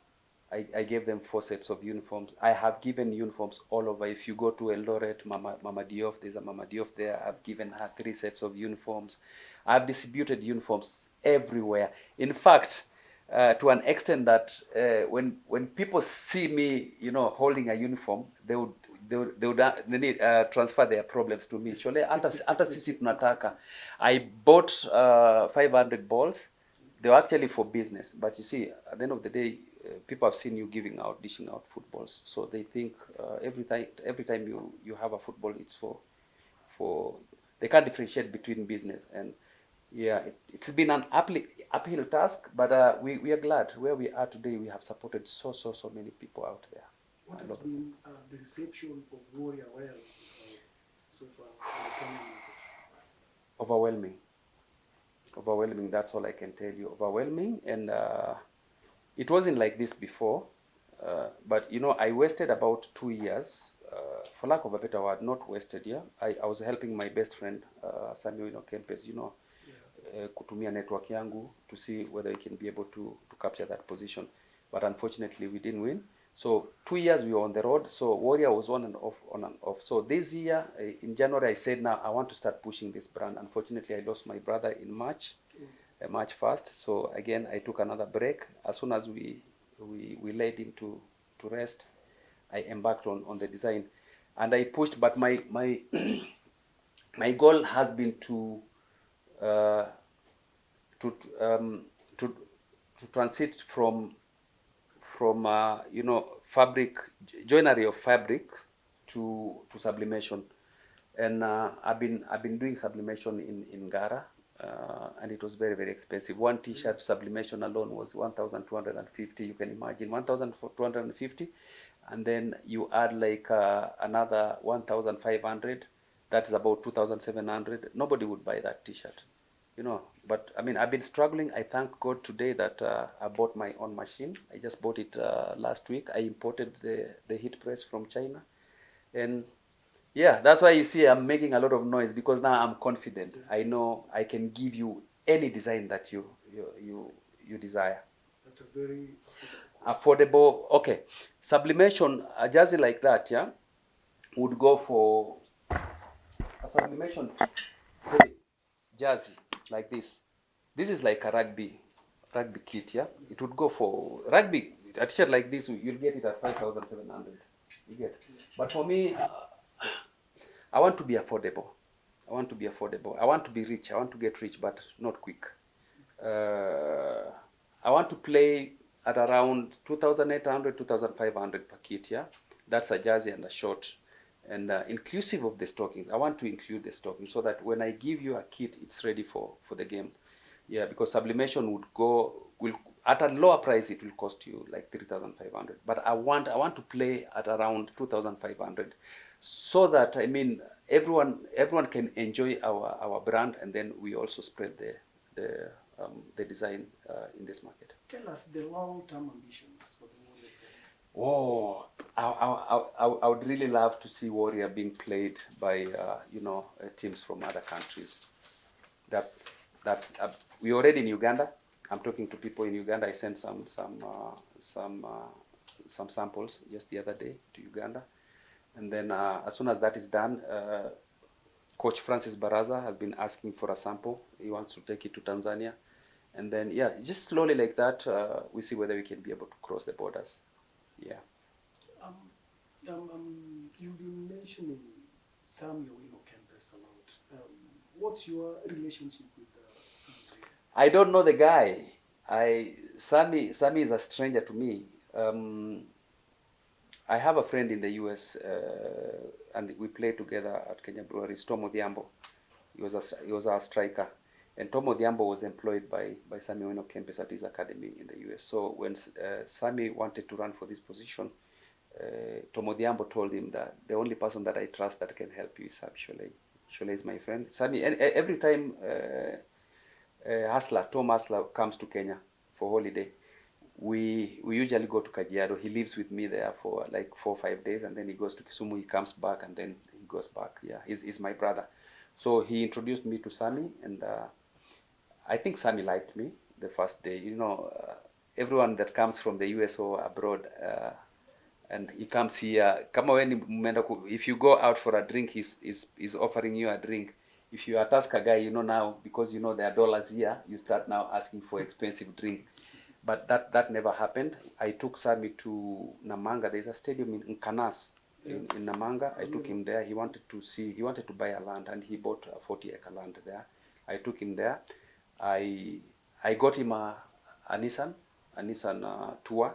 Speaker 2: I gave them 4 sets of uniforms. I have given uniforms all over. If you go to Eldoret, Mama Diof, there's a Mama Diof there. I've given her 3 sets of uniforms. I've distributed uniforms everywhere. In fact, to an extent that when people see me, holding a uniform, they would transfer their problems to me. Shole, hata sisi tunataka. I bought 500 balls. They were actually for business, but you see, at the end of the day, people have seen you dishing out footballs, so they think every time you have a football, it's for they can't differentiate between business and yeah. It's been an uphill task, but we are glad where we are today. We have supported so many people out there.
Speaker 1: What has been the reception of Warrior Wales so far in the Kenyan market?
Speaker 2: Overwhelming, that's all I can tell you. Overwhelming, and it wasn't like this before, but I wasted about 2 years, for lack of a better word, not wasted, yeah. I was helping my best friend, Sammy Kempes, kutumia network yangu to see whether we can be able to capture that position. But unfortunately, we didn't win. So 2 years we were on the road. So Warrior was on and off. So this year, in January, I said, now I want to start pushing this brand. Unfortunately, I lost my brother in March 1st. So again, I took another break. As soon as we laid him to rest, I embarked on the design. And I pushed, but my my goal has been to transit from fabric, joinery of fabrics to sublimation, and I've been doing sublimation in Gara, and it was very expensive. One t-shirt sublimation alone was 1,250. You can imagine 1,250, and then you add like another 1,500. That's about 2,700. Nobody would buy that t-shirt. But I mean, I've been struggling. I thank God today that I bought my own machine. I just bought it last week. I imported the heat press from China, and yeah, that's why you see I'm making a lot of noise, because now I'm confident. I know I can give you any design that you desire.
Speaker 1: At a very
Speaker 2: affordable. Okay, sublimation, a jersey like that, yeah, would go for a sublimation, say, jersey like this. This is like a rugby kit, yeah. It would go for rugby. A t-shirt like this, you'll get it at 5,700. You get. But for me, I want to be affordable. I want to be rich. I want to get rich, but not quick. I want to play at around 2,800, 2,500 per kit, yeah. That's a jersey and a short. And inclusive of the stockings. I want to include the stockings so that when I give you a kit, it's ready for the game. Yeah, because sublimation will at a lower price, it will cost you like 3,500. But I want to play at around 2,500, so that, I mean, everyone can enjoy our brand, and then we also spread the design in this market.
Speaker 1: Tell us the long-term ambitions for the Warrior.
Speaker 2: Oh, I would really love to see Warrior being played by teams from other countries. That's we're already in Uganda. I'm talking to people in Uganda. I sent some samples just the other day to Uganda, and then as soon as that is done, Coach Francis Baraza has been asking for a sample. He wants to take it to Tanzania, and then yeah, just slowly like that, we see whether we can be able to cross the borders. Yeah.
Speaker 1: You've been mentioning Sammy Kempes a lot. What's your relationship with Sammy?
Speaker 2: I don't know the guy. Sammy is a stranger to me. I have a friend in the US, and we played together at Kenya Breweries, Tom Odhiambo. He was a striker. And Tom Odhiambo was employed by Sammy Kempes at his academy in the US. So when Sammy wanted to run for this position, Tom Odhiambo told him that the only person that I trust that can help you is Sammy Sholei. Sholei is my friend. Sammy, every time Tom Hustler comes to Kenya for holiday, we usually go to Kajiado. He lives with me there for like 4 or 5 days, and then he goes to Kisumu. He comes back, and then he goes back. Yeah, he's my brother. So he introduced me to Sammy, and I think Sammy liked me the first day. You know, everyone that comes from the US or abroad, and he comes here, kama we ni mmeenda if you go out for a drink, he's offering you a drink. If you ask a guy, you know, now because you know there are dollars here, you start now asking for expensive drink. But that never happened. I took Sammy to Namanga. There's a stadium in Kanas, in Namanga. I took him there. He wanted to buy a land, and he bought a 40-acre land there. I took him there. I got him a Nissan tour.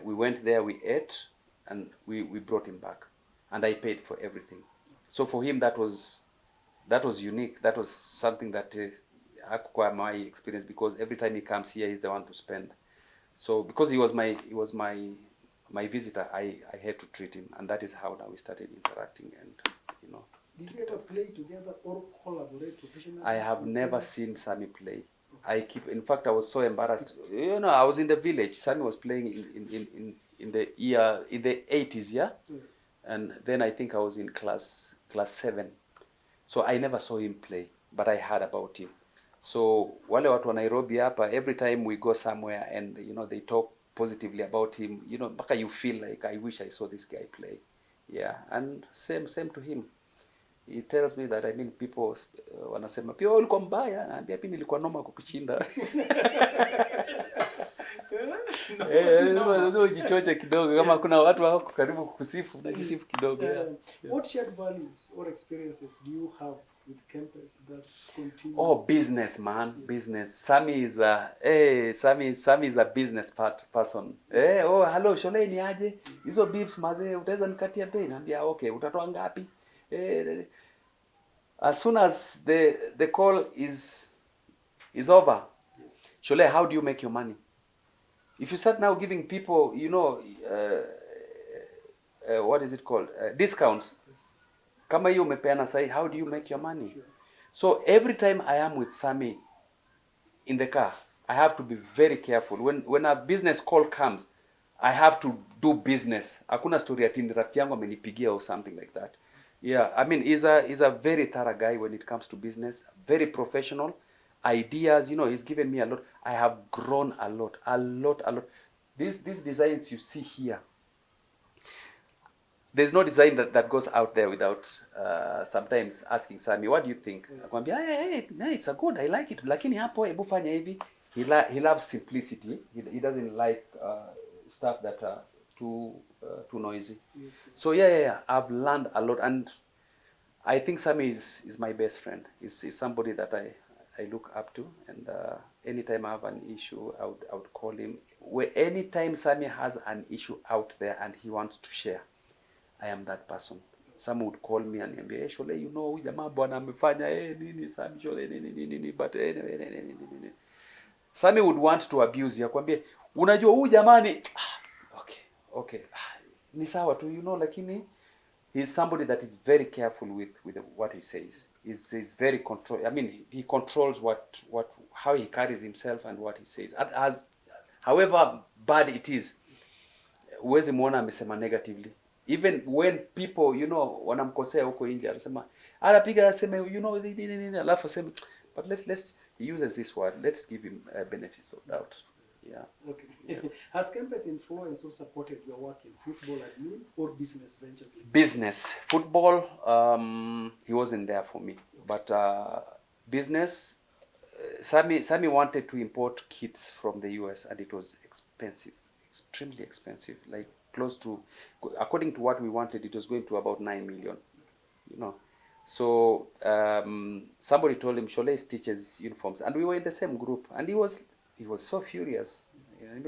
Speaker 2: We went there, we ate, and we brought him back. And I paid for everything. So for him, that was unique. That was something that hakukuwa my experience, because every time he comes here, he's the one to spend. So because he was my visitor, I had to treat him, and that is how now we started interacting, and you know.
Speaker 1: Did you ever play together or collaborate professionally?
Speaker 2: I have never seen Sammy play. In fact, I was so embarrassed. You know, I was in the village. Sammy was playing in the 80s, yeah? And then I think I was in class 7. So I never saw him play, but I heard about him. So wale watu wa Nairobi hapa, every time we go somewhere and you know they talk positively about him, you know, mpaka you feel like I wish I saw this guy play. Yeah, and same to him. He tells me that, I mean, people wanasema pia ulikuwa mbaya, naambia pia nilikuwa noma kukushinda. Lazima ujichoche kidogo, kama kuna watu wako karibu kukusifu na jisifu kidogo.
Speaker 1: What shared values or experiences do you have with campus that continue?
Speaker 2: Oh, business, man. Yes. Business. Sammy is a business person. Oh, hello, Sholei ni aje? Hizo bibs maze utaweza nikatia bei? Naambia okay, utatoa ngapi? As soon as the call is over, Sholei, how do you make your money? If you start now giving people, you know, what is it called? Discounts. Kama hiyo umepeana sahi, how do you make your money? Sure. So every time I am with Sammy in the car, I have to be very careful. When a business call comes, I have to do business. Hakuna story ati rafiki yangu amenipigia or something like that. Yeah, I mean, he's a very thorough guy when it comes to business, very professional. Ideas, you know, he's given me a lot. I have grown a lot. These designs you see here, there's no design that goes out there without sometimes asking Sammy, what do you think? Akwambia, hey, it's a good, I like it. Lakini hapo hebu fanya hivi. He loves simplicity. He doesn't like stuff that are too noisy. Yes. So yeah, I've learned a lot, and I think Sammy is my best friend. He's somebody that I look up to, and anytime I have an issue, I would call him. Anytime Sammy has an issue out there and he wants to share, I am that person. Some would call me and be, hey, Sholei, you know, jamaa bwana amefanya nini, Sammy Sholei nini, but nini. Sammy would want to abuse you. Akwambie, unajua huyu jamani, okay, ni sawa tu, you know, lakini he's somebody that is very careful with what he says. He's very control. I mean, he controls how he carries himself and what he says. However bad it is, huwezi muona amesema negatively. Even when people, you know, wanamkosea huko nje, anasema anapiga aseme, you know, alafu aseme, but he uses this word, let's give him benefits of doubt. Yeah. Okay.
Speaker 1: Yeah. Has campus influenced or supported your work in football admin or business ventures?
Speaker 2: Business. Football, he wasn't there for me. But business, Sammy wanted to import kits from the US, and it was expensive, extremely expensive. Like close to, according to what we wanted, it was going to about 9 million, you know. So somebody told him, Sholei teaches uniforms, and we were in the same group, and he was so furious.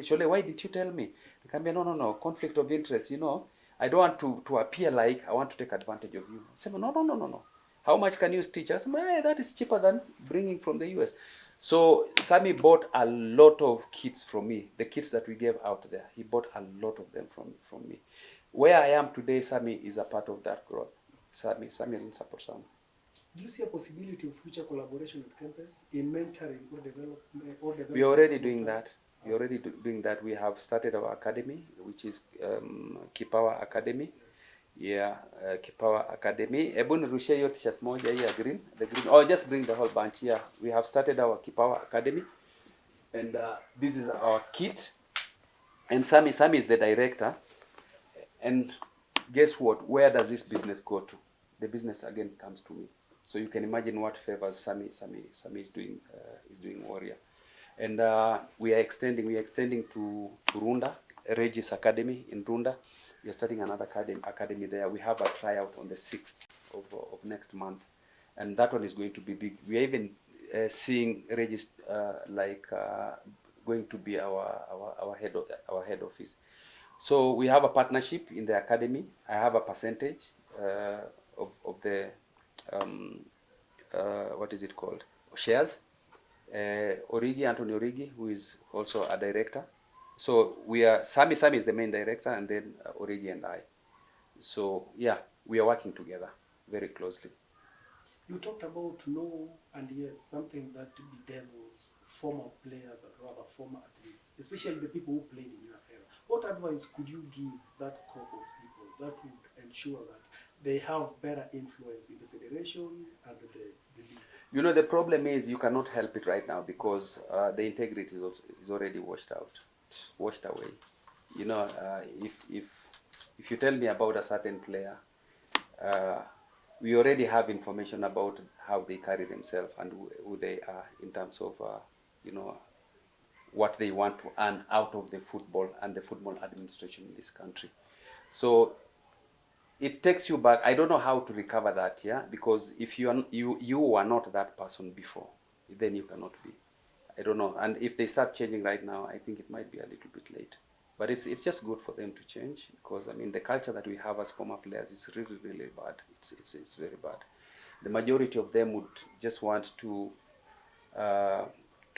Speaker 2: Sholei, why did you tell me? No, conflict of interest, you know. I don't want to appear like I want to take advantage of you. I said, no. How much can you teach? I said, that is cheaper than bringing from the US. So Sammy bought a lot of kits from me, the kits that we gave out there. He bought a lot of them from me. Where I am today, Sammy is a part of that growth. Sammy will support Sam.
Speaker 1: Do you see a possibility of future collaboration with campus in mentoring or development?
Speaker 2: We are already doing that. We're already doing that. We have started our academy, which is Kipawa Academy. Yeah, Kipawa Academy. Ebu nirushie hiyo t-shirt moja hii ya green. The green. Oh, just bring the whole bunch here. We have started our Kipawa Academy. And this is our kit. And Sammy is the director. And guess what? Where does this business go to? The business again comes to me. So you can imagine what favors Sammy is doing Warrior. And we are extending to Runda, Regis Academy in Runda. We are starting another academy there. We have a tryout on the 6th of next month, and that one is going to be big. We are even seeing Regis going to be our head office. So we have a partnership in the academy. I have a percentage of the what is it called, shares. Anthony Origi, who is also a director. So we are Sammy is the main director, and then Origi and I. So yeah, we are working together very closely.
Speaker 1: You talked about no and yes, something that bedevils former players and rather former athletes, especially the people who played in your era. What advice could you give that crop of people that would ensure that they have better influence in the federation and the league?
Speaker 2: You know, the problem is you cannot help it right now because the integrity is already washed away. You know, if you tell me about a certain player, we already have information about how they carry themselves and who they are in terms of, you know, what they want to earn out of the football and the football administration in this country. So it takes you back. I don't know how to recover that, yeah, because if you are not that person before, then you cannot be. I don't know. And if they start changing right now, I think it might be a little bit late. But it's just good for them to change because I mean the culture that we have as former players is really bad. It's very bad. The majority of them would just want to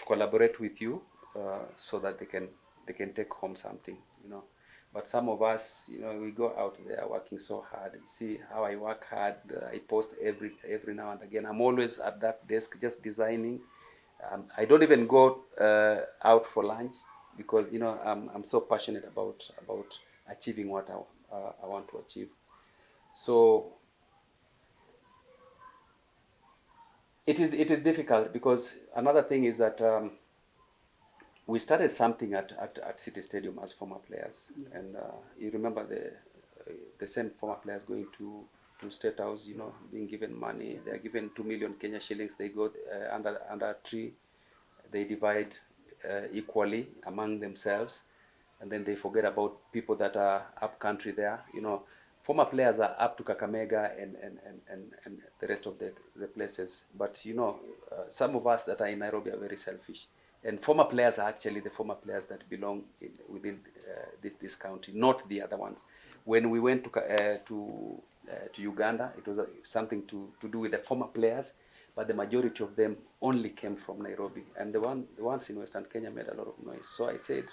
Speaker 2: collaborate with you so that they can take home something, you know. But some of us, you know, we go out there working so hard. You see how I work hard. I post every now and again. I'm always at that desk just designing. I don't even go out for lunch because, you know, I'm so passionate about achieving what I want to achieve. So it is difficult because another thing is that we started something at City Stadium as former players, and you remember the same former players going to State House, you know, being given money. They are given 2 million Kenya shillings. They go under a tree. They divide equally among themselves, and then they forget about people that are up country there. You know, former players are up to Kakamega and the rest of the places. But you know, some of us that are in Nairobi are very selfish. And former players are actually the former players that belong within this county, not the other ones. When we went to Uganda, it was something to do with the former players, but the majority of them only came from Nairobi. And the ones in Western Kenya made a lot of noise. So I said,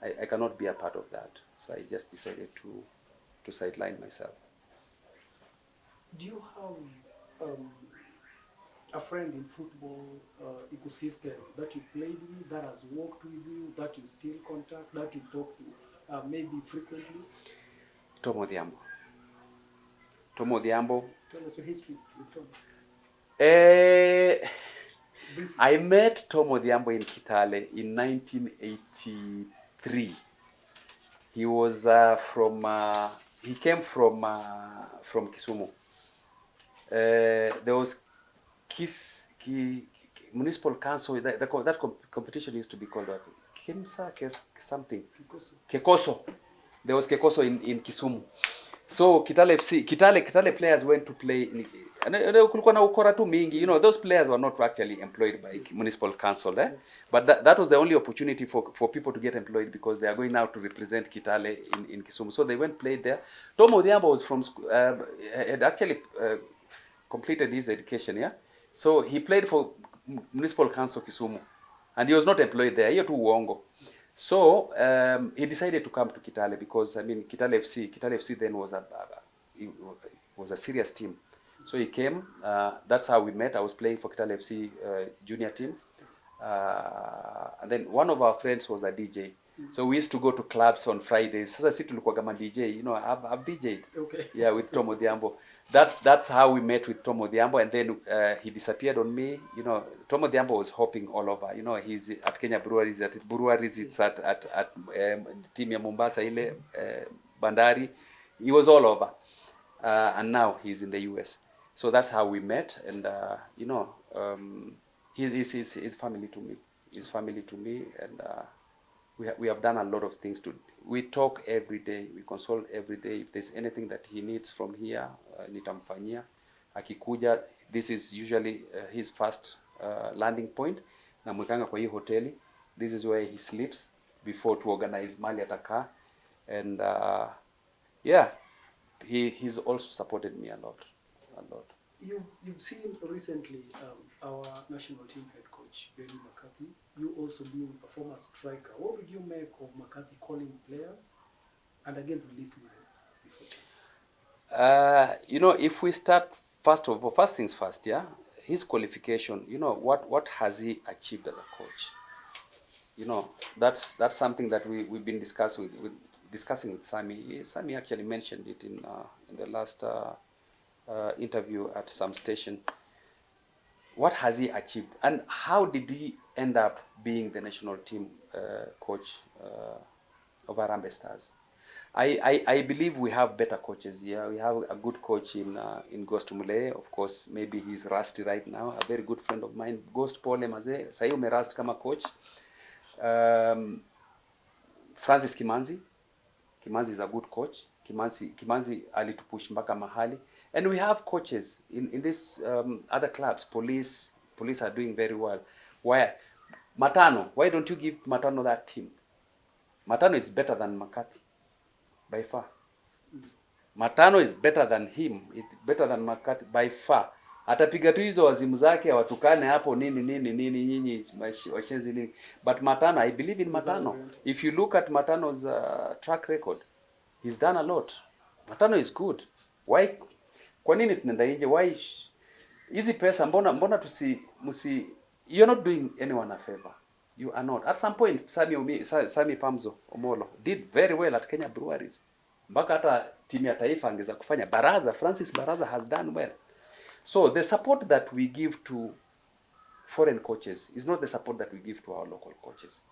Speaker 2: I cannot be a part of that. So I just decided to sideline myself.
Speaker 1: Do you have a friend in football ecosystem that you played with, that has worked with you, that you still contact, that you talk to maybe frequently?
Speaker 2: Tom Odhiambo.
Speaker 1: Tell us your history with Tom.
Speaker 2: I met Tom Odhiambo in Kitale in 1983. He was he came from Kisumu. There was municipal council. That competition used to be called something. Kekoso. There was Kekoso in Kisumu. So Kitale players went to play. Kulikuwa na ukora tu mingi. You know, those players were not actually employed by municipal council. But that was the only opportunity for people to get employed because they are going now to represent Kitale in Kisumu. So they went played there. Tom Odhiambo was from had actually completed his education, yeah. So he played for municipal council Kisumu, and he was not employed there. Hiyo tu uongo. So he decided to come to Kitale because I mean Kitale FC then was a serious team. So he came. That's how we met. I was playing for Kitale FC junior team. And then one of our friends was a DJ. So we used to go to clubs on Fridays. Sasa si tulikuwa kama DJ, you know, I've DJ'd.
Speaker 1: Okay.
Speaker 2: Yeah, with Tom Odhiambo. That's how we met with Tom Odhiambo, and then he disappeared on me. You know, Tom Odhiambo was hopping all over. You know, he's at Kenya Breweries, it's at team ya Mombasa ile Bandari. He was all over. And now he's in the US. So that's how we met, and you know, he's family to me. He's family to me, and we have done a lot of things. We talk every day, we consult every day. If there's anything that he needs from here, nitamfanyia. Akikuja, this is usually his first landing point. Namwekanga kwa hii hoteli. This is where he sleeps before to organize mali atakaa, and yeah. He's also supported me a lot.
Speaker 1: You've seen recently our national team head coach Benny McCarthy. You also being a former striker. What would you make of McCarthy calling players and again releasing them before?
Speaker 2: You know, if we start first things first, yeah. His qualification. You know, what has he achieved as a coach? You know, that's something that we've been discussing with Sammy. Sammy actually mentioned it in the last interview at some station. What has he achieved, and how did he end up being the national team coach of Harambee Stars? I believe we have better coaches here. We have a good coach in Ghost Mulee. Of course, maybe he's rusty right now. A very good friend of mine, Ghost Pole Maze. Sahi umerust kama coach. Francis Kimanzi is a good coach. Kimanzi alitupush mpaka mahali. And we have coaches in this other clubs. Police are doing very well. Why don't you give Matano that team? Matano is better than McCarthy by far. Matano is better than him. It's better than McCarthy by far. Atapiga tu hizo wazimu zake watukane hapo nini nyinyi washenzi nini. But Matano, I believe in Matano. If you look at Matano's track record, he's done a lot. Matano is good. Why? Kwa nini tunaenda nje? Why? Hizi pesa mbona you're not doing anyone a favor. You are not. At some point, Sammy Pamzo Omolo did very well at Kenya Breweries. Mpaka hata timu ya taifa angeza kufanya. Francis Baraza has done well. So the support that we give to foreign coaches is not the support that we give to our local coaches.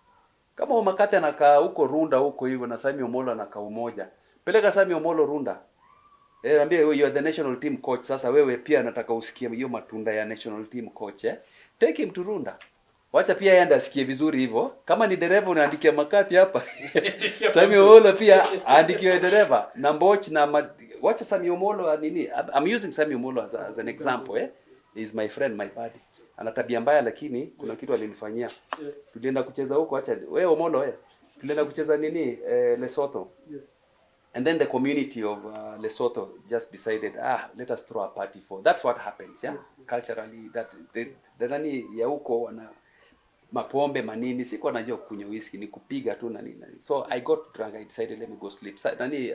Speaker 2: Kama Omakate anakaa huko Runda huko hivyo na Sammy Omolo anakaa Umoja, peleka Sammy Omolo Runda. Ambia you are the national team coach. Sasa wewe pia nataka usikie hiyo matunda ya national team coach. Take him to Runda. Wacha pia yeye asikie vizuri hivyo. Kama ni dereva unaandikia Makati hapa. Sammy Omolo pia aandikiwe dereva. Na Mboch na wacha Sammy Omolo nini? I'm using Sammy Omolo as an example. He's my friend, my buddy. Ana tabia mbaya lakini kuna kitu alinifanyia. Tulienda kucheza huko, acha wewe Omolo tulienda kucheza nini Lesotho. Yes. And then the community of Lesotho just decided, let us throw a party for. That's what happens, yeah. Culturally, that the nani ya huko wana mapombe manini, sikuwa najua kunywa whisky, ni kupiga tu na nini. So I got drunk. I decided let me go sleep. Nani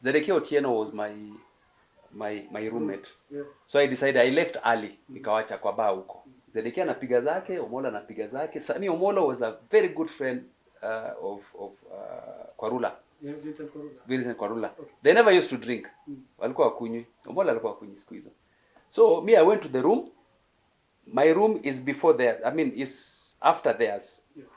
Speaker 2: Zedekio Otieno was my roommate. Yeah. So I decided I left early, nikawacha kwa bar huko. Zedekio anapiga zake, Omolo anapiga zake. Sammy Omolo was a very good friend of Kwarula.
Speaker 1: Yeah,
Speaker 2: Vincent Kwarula. Okay. They never used to drink. Walikuwa wakunywi. Omolo alikuwa wakunywi siku hizo. So me, I went to the room. My room is before theirs. I mean, is after theirs. Yeah.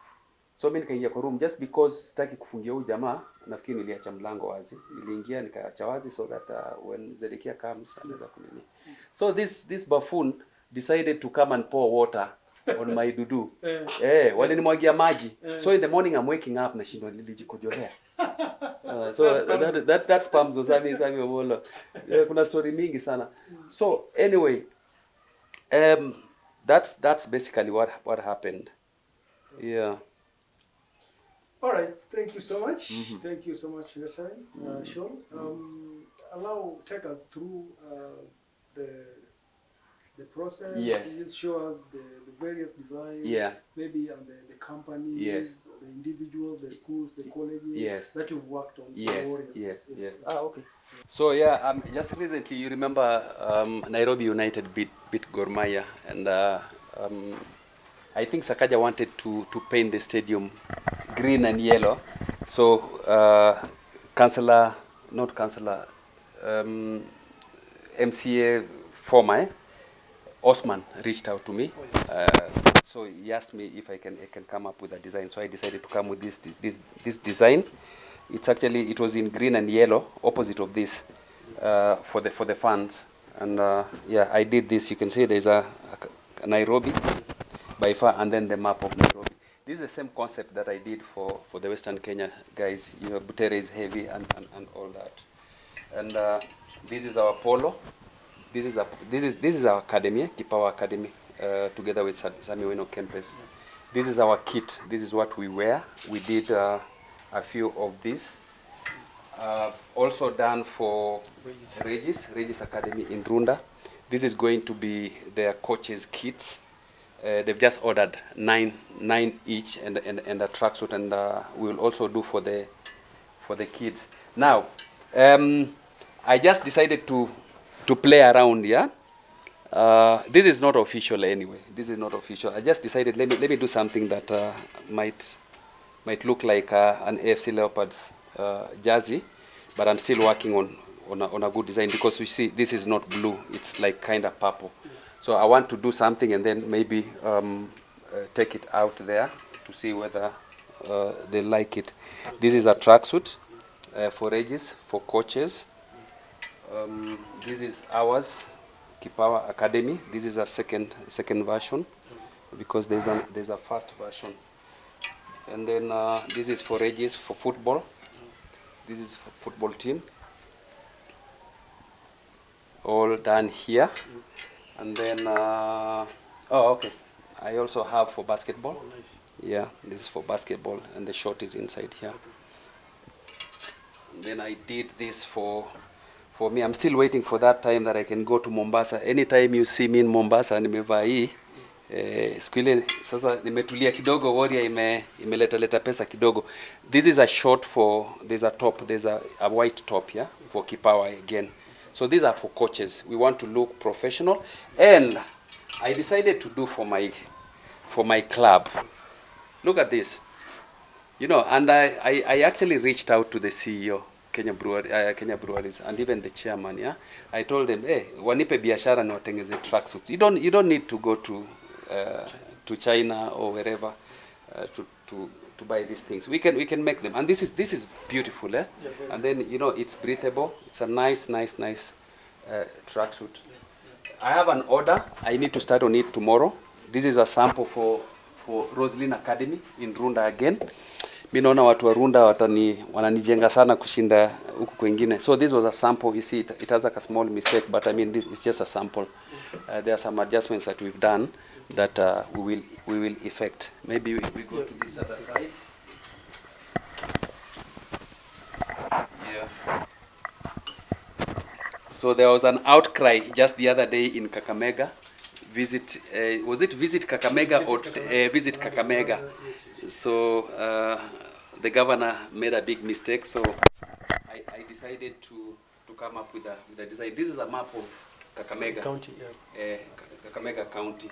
Speaker 2: So mimi nikaingia kwa room just because sitaki kufungia huyu jamaa. Nafikiri niliacha mlango wazi. Niliingia nikaacha wazi so that when Zedekia comes anaweza kunini. So this buffoon decided to come and pour water on my dudu. Walinimwagia maji. So in the morning I'm waking up na shindo nilijikojolea. So that's Pamzo Sammy Omolo. Kuna story mingi sana. So anyway, that's basically what happened. Yeah.
Speaker 1: All right. Thank you so much. Thank you so much for your time, Sean. Take us through the process.
Speaker 2: Yes.
Speaker 1: Just show us the various designs.
Speaker 2: Yeah.
Speaker 1: Maybe the companies,
Speaker 2: yes.
Speaker 1: the individuals, the schools, the colleges.
Speaker 2: Yes.
Speaker 1: That you've worked on.
Speaker 2: Yes. Okay. So yeah, just recently, you remember Nairobi United beat Gor Mahia, and I think Sakaja wanted to paint the stadium green and yellow. So MCA former Osman reached out to me. So he asked me if I can come up with a design. So I decided to come with this design. It was in green and yellow, opposite of this, for the fans. And yeah, I did this. You can see there's a Nairobi by far, and then the map of Nairobi. This is the same concept that I did for the Western Kenya guys. You know, Butere is heavy and all that. And this is our polo. This is our academy, Kipawa Academy, together with Sammy Sholei. This is our kit. This is what we wear. We did a few of these. Also done for Regis Academy in Runda. This is going to be their coaches' kits. They've just ordered nine each and a tracksuit, and we will also do for the kids. Now, I just decided to play around. Yeah, this is not official anyway. This is not official. I just decided let me do something that might look like an AFC Leopards jersey, but I'm still working on a good design, because you see this is not blue. It's like kind of purple. So I want to do something and then maybe take it out there to see whether they like it. This is a tracksuit for Regis, for coaches. This is ours, Kipawa Academy. This is a second version, because there's a first version. And then this is for Regis for football. This is for football team. All done here. And then, oh, okay. I also have for basketball.
Speaker 1: Oh, nice.
Speaker 2: Yeah, this is for basketball, and the short is inside here. And then I did this for me. I'm still waiting for that time that I can go to Mombasa. Anytime you see me in Mombasa, nimevaa hii. Siku ile sasa nimetulia kidogo, Warrior imeleta pesa kidogo. This is a short for, there's a top, there's a white top, yeah, for Kipawa again. So these are for coaches. We want to look professional, and I decided to do for my club. Look at this, you know. And I actually reached out to the CEO Kenya Breweries, and even the chairman. Yeah, I told them, hey, wanipe biashara na watengeze tracksuits. You don't need to go to China or wherever to buy these things. We can make them, and this is beautiful, eh? Yeah, and then, you know, it's breathable. It's a nice tracksuit. I have an order. I need to start on it tomorrow. This is a sample for Roslyn Academy in Runda again. Mimi naona watu wa Runda wananijenga sana kushinda huku kwingine. So this was a sample. You see, it has like a small mistake, but I mean, this is just a sample. There are some adjustments that we've done that we will effect. Maybe we go to this other side. Yeah. So there was an outcry just the other day in Kakamega. Was it Visit Kakamega or Visit Kakamega? Yes. So the governor made a big mistake. So I decided to come up with a design. This is a map of Kakamega County. Yeah. Kakamega County.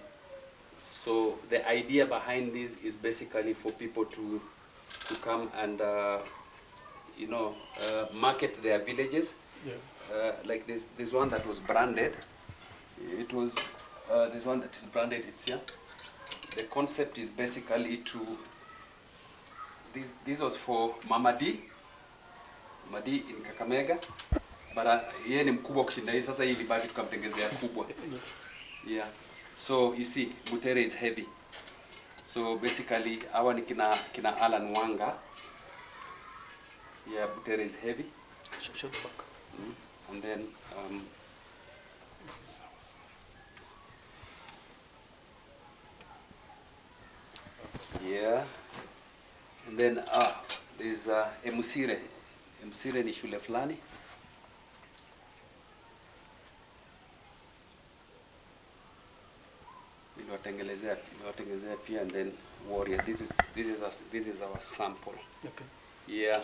Speaker 2: So the idea behind this is basically for people to come and you know, market their villages. Yeah. Like this one that was branded. It was this one that is branded. It's here. The concept is basically to this was for Mama D in Kakamega, but yeye ni mkubwa kushinda hii, sasa hii libaki tukamtengezea kubwa. Yeah. So you see, Butere is heavy. So basically, hawa ni kina Alan Wanga. Yeah, Butere is heavy. Short back. And then yeah. And then there's Emusire. Emusire ni shule fulani. Niliwatengelezea pia, and then Warrior. This is our sample. Okay. Yeah.